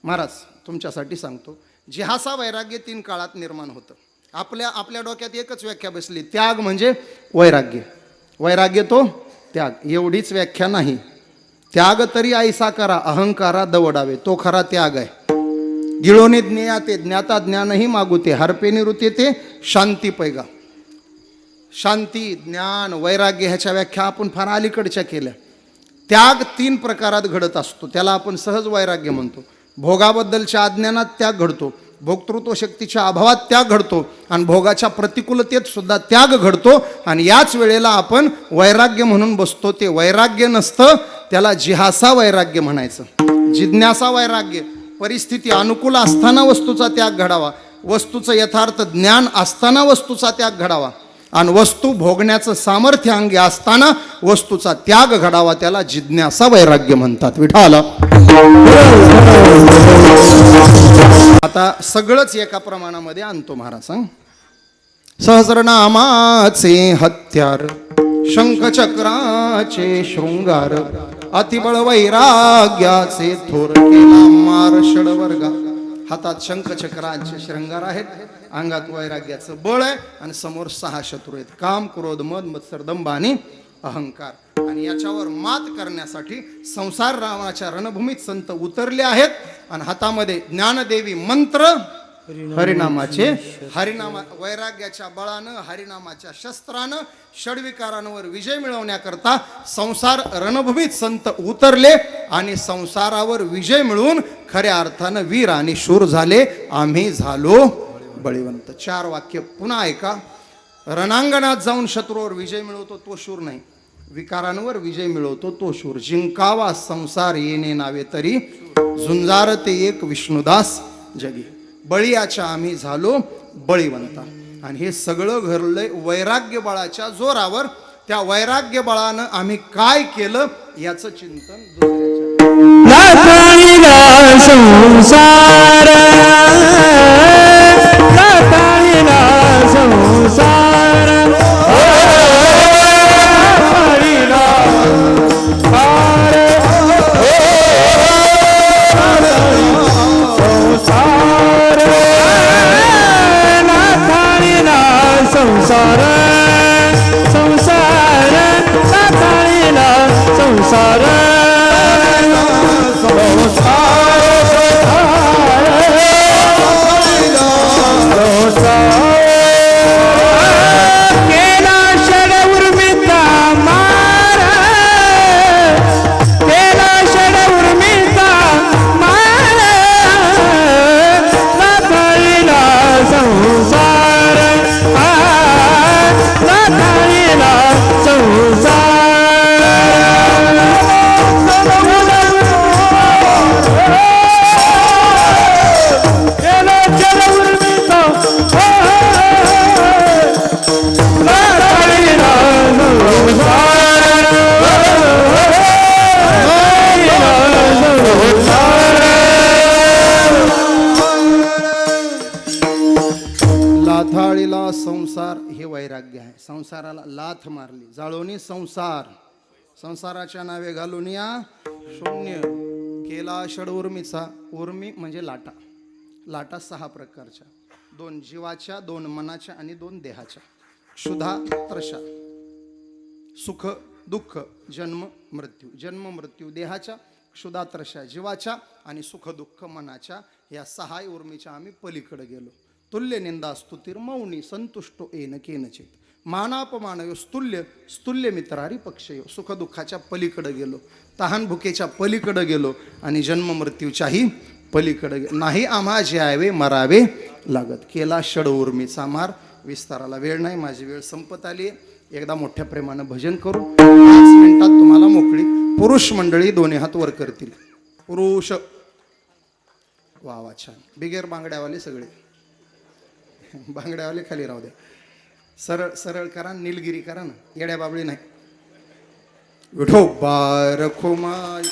महाराज तुमच्यासाठी सांगतो. जिहासा वैराग्य 3 काळात निर्माण होतं. आपल्या डोक्यात एकच व्याख्या बसली, त्याग म्हणजे वैराग्य. वैराग्य तो त्याग, एवढीच व्याख्या नाही. त्याग तरी ऐसा करा अहंकारा दवडावे, तो खरा त्याग आहे. गिळोने ज्ञेयाते ज्ञाता ज्ञानही मागुते हरपे निरुते ते शांती पैगा. शांती ज्ञान वैराग्य ह्याच्या व्याख्या आपण फार अलीकडच्या केल्या. त्याग 3 प्रकारात घडत असतो, त्याला आपण सहज वैराग्य म्हणतो. भोगाबद्दलच्या अज्ञानात त्याग घडतो, भोक्तृत्व शक्तीच्या अभावात त्याग घडतो आणि भोगाच्या प्रतिकूलतेत सुद्धा त्याग घडतो. आणि याच वेळेला आपण वैराग्य म्हणून बसतो. ते वैराग्य नसतं, त्याला जिहासा वैराग्य म्हणायचं. जिज्ञासा वैराग्य परिस्थिती अनुकूल असताना वस्तूचा त्याग घडावा, वस्तूचं यथार्थ ज्ञान असताना वस्तूचा त्याग घडावा आणि वस्तू भोगण्याचं सामर्थ्य अंगी असताना वस्तूचा त्याग घडावा, त्याला जिज्ञासा वैराग्य म्हणतात. विठाला आता सगळंच एका प्रमाणामध्ये आणतो महाराज. सहस्रनामाचे हत्यार शंखचक्राचे शृंगार अतिबळ वैराग्याचे थोर केला मार षडवर्गा. हातात शंखचक्राचे शृंगार आहेत, अंगात वैराग्याचं बळ आहे आणि समोर 6 शत्रू आहेत, काम क्रोध मद मत्सर दंभ आणि अहंकार. आणि याच्यावर मात करण्यासाठी संसार रामाच्या रणभूमीत संत उतरले आहेत आणि हातामध्ये ज्ञानदेवी मंत्र हरिनामाचे वैराग्याच्या बळानं हरिनामाच्या शस्त्रानं षडविकारांवर विजय मिळवण्याकरता संसार रणभूमीत संत उतरले आणि संसारावर विजय मिळवून खऱ्या अर्थानं वीर आणि शूर झाले. आम्ही झालो बळीवंत. 4 वाक्य पुन्हा ऐका. रणांगणात जाऊन शत्रूवर विजय मिळवतो तो शूर नाही, विकारांवर विजय मिळवतो तो शूर. जिंकावा संसार येणे नावे तरी झुंजार ते एक विष्णुदास जगी. बळीयाच्या आम्ही झालो बळीवंता. आणि हे सगळं घडलंय वैराग्य बळाच्या जोरावर. त्या वैराग्य बळानं आम्ही काय केलं याचं चिंतन संसार हे वैराग्य आहे. संसाराला लाथ मारली जाळोनी संसार, संसाराच्या नावे घालून या शून्य केला षडउर्मीचा. उर्मी म्हणजे लाटा. लाटा 6 प्रकारच्या, 2 जीवाच्या, 2 मनाच्या आणि 2 देहाच्या. क्षुधा त्रषा, सुख दुःख, जन्म मृत्यू. जन्म मृत्यू देहाच्या, क्षुधा त्रषा जीवाच्या आणि सुख दुःख मनाच्या. या 6 उर्मीच्या आम्ही पलीकडे गेलो. तुल्य निंदा स्तुतीर मौनी संतुष्टो येन केनचित. मानापमानयो स्तुल्य स्तुल्य मित्रारी पक्षयो सुखदुःखाच्या पलीकडे गेलो, तहान भुकेच्या पलीकडे गेलो आणि जन्म मृत्यूच्याही पलीकडे नाही आम्हा ज्यावे मरावे लागत. केला षड उर्मीचा मार. विस्ताराला वेळ नाही, माझी वेळ संपत आली आहे. एकदा मोठ्या प्रेमानं भजन करू. 5 मिनिटात तुम्हाला मोकळी. पुरुष मंडळी दोन्ही हात वर करतील. पुरुष वा वा छान. बिगेर बांगड्यावाले सगळे, बांगड्यावाले खाली राहू द्या. सरळ सरळ करा, नीलगिरी करा ना, येड्या बाबळी नाही. विठोबा रखुमाई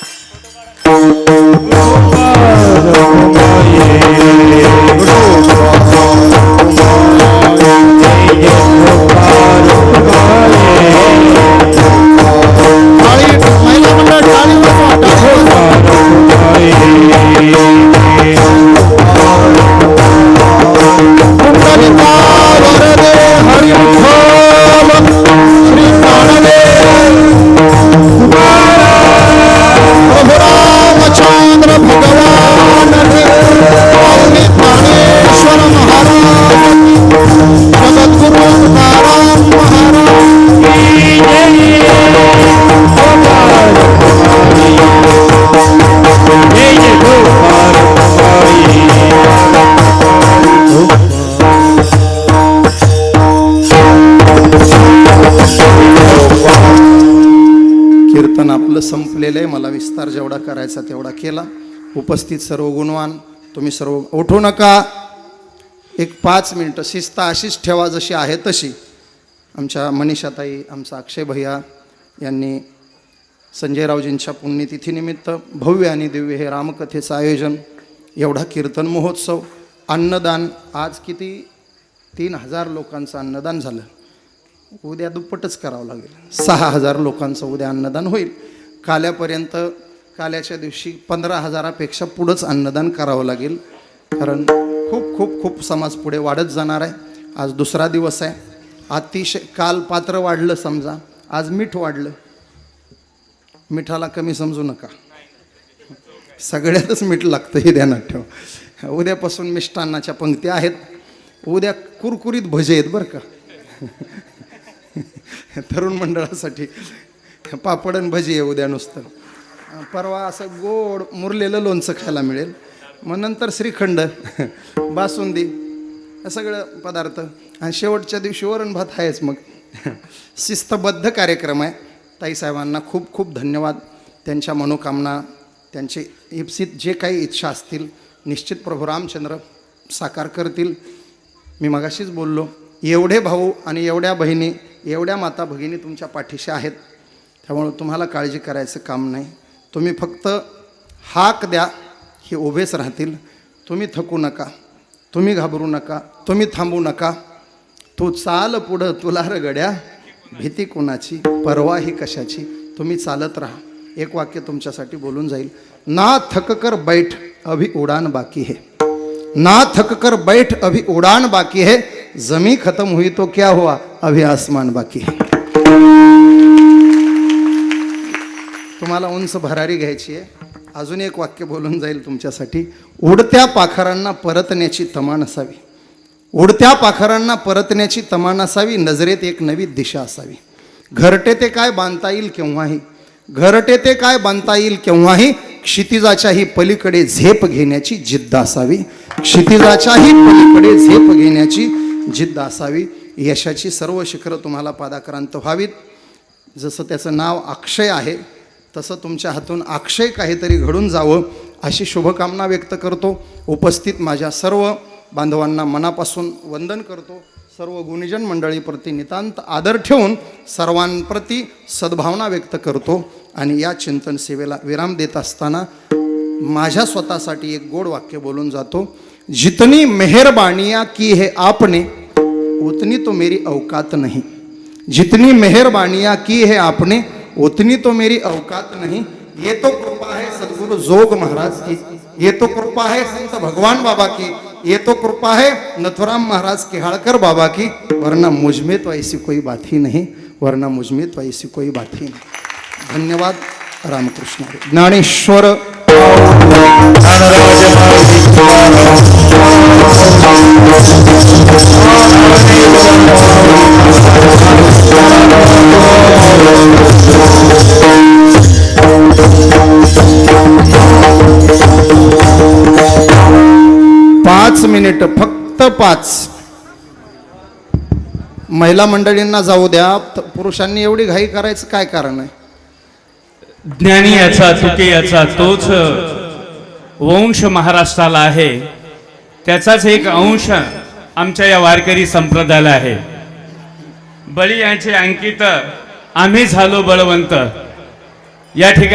संपलेलं आहे. मला विस्तार जेवढा करायचा तेवढा केला. उपस्थित सर्व गुणवान तुम्ही सर्व उठू नका. एक 5 मिनिटं शिस्त अशीच ठेवा जशी आहे तशी. आमच्या मनीषाताई, आमचा अक्षय भैया यांनी संजयरावजींच्या पुण्यतिथीनिमित्त भव्य आणि दिव्य हे रामकथेचं आयोजन, एवढा कीर्तन महोत्सव, अन्नदान. आज किती 3000 लोकांचं अन्नदान झालं. उद्या दुप्पटच करावं लागेल. 6000 लोकांचं उद्या अन्नदान होईल. काल्यापर्यंत, काल्याच्या दिवशी 15000पेक्षा पुढंच अन्नदान करावं लागेल. कारण खूप खूप खूप समाज पुढे वाढत जाणार आहे. आज दुसरा दिवस आहे. अतिशय काल पात्र वाढलं समजा, आज मीठ वाढलं. मिठाला कमी समजू नका, सगळ्यातच मीठ लागतं हे ध्यानात ठेवा. उद्यापासून मिष्टान्नाच्या पंक्ती आहेत. उद्या कुरकुरीत भजे आहेत बरं का. तरुण मंडळासाठी पापड भजी आहे उद्या नुसतं. परवा असं गोड मुरलेलं लोणचं खायला मिळेल. मग नंतर श्रीखंड, बासुंदी, सगळं पदार्थ, आणि शेवटच्या दिवशी वरण भात आहेच. मग शिस्तबद्ध कार्यक्रम आहे. ताईसाहेबांना खूप खूप धन्यवाद. त्यांच्या मनोकामना, त्यांचे इप्सित जे काही इच्छा असतील निश्चित प्रभू रामचंद्र साकार करतील. मी मगाशीच बोललो, एवढे भाऊ आणि एवढ्या बहिणी, एवढ्या माता भगिनी तुमच्या पाठीशी आहेत. त्यामुळे तुम्हाला काळजी करायचं काम नाही. तुम्ही फक्त हाक द्या, हे उभेच राहतील. तुम्ही थकू नका, तुम्ही घाबरू नका, तुम्ही थांबू नका. तू चाल पुढं तुला र गड्या, भीती कोणाची परवा ही कशाची. तुम्ही चालत राहा. एक वाक्य तुमच्यासाठी बोलून जाईल. ना थक कर बैठ अभी उडान बाकी है, ना थक कर बैठ अभी उडान बाकी है, जमी खत्म हुई तो क्या हुआ अभी आसमान बाकी है. तुम्हाला उंच भरारी घ्यायची आहे. अजून एक वाक्य बोलून जाईल तुमच्यासाठी. उडत्या पाखरांना परतण्याची तमा नसावी, उडत्या पाखरांना परतण्याची तमा नसावी, नजरेत एक नवी दिशा असावी. घरटे ते काय बांधता येईल केव्हाही, घरटे ते काय बांधता येईल केव्हाही, क्षितिजाच्याही पलीकडे झेप घेण्याची जिद्द असावी, क्षितिजाच्याही पलीकडे झेप घेण्याची जिद्द असावी. यशाची सर्व शिखरं तुम्हाला पादाक्रांत व्हावीत. जसं त्याचं नाव अक्षय आहे तसं तुमच्या हातून अक्षय काहीतरी घडून जावं अशी शुभकामना व्यक्त करतो. उपस्थित माझ्या सर्व बांधवांना मनापासून वंदन करतो. सर्व गुणीजन मंडळीप्रती नितांत आदर ठेवून सर्वांप्रती सद्भावना व्यक्त करतो. आणि या चिंतन सेवेला विराम देत असताना माझ्या स्वतःसाठी एक गोड वाक्य बोलून जातो. जितनी मेहरबानियाँ की है आपने उतनी तो मेरी औकात नहीं, जितनी मेहरबानियाँ की है आपने उतनी तो मेरी औकात नहीं. ये तो कृपा है सदगुरु जोग महाराज की, ये तो कृपा है संत भगवान बाबा की, ये तो कृपा है नथुराम महाराज केहाड़कर बाबा की, वरना मुझमें तो ऐसी कोई बात ही नहीं, वरना मुझमें तो ऐसी कोई बात ही नहीं. धन्यवाद. रामकृष्ण हरी. ज्ञानेश्वर ज्ञानराज पाच मिनिट, फक्त 5. महिला मंडळींना जाऊ द्या. पुरुषांनी एवढी घाई करायचं काय कारण आहे? ज्ञानी याचा तुके याचा तोच वंश महाराष्ट्राला आहे. त्याचाच एक अंश आमच्या या वारकरी संप्रदायाला आहे. बळी यांचे अंकित आम्ही झालो बळवंत. या ठिकाणी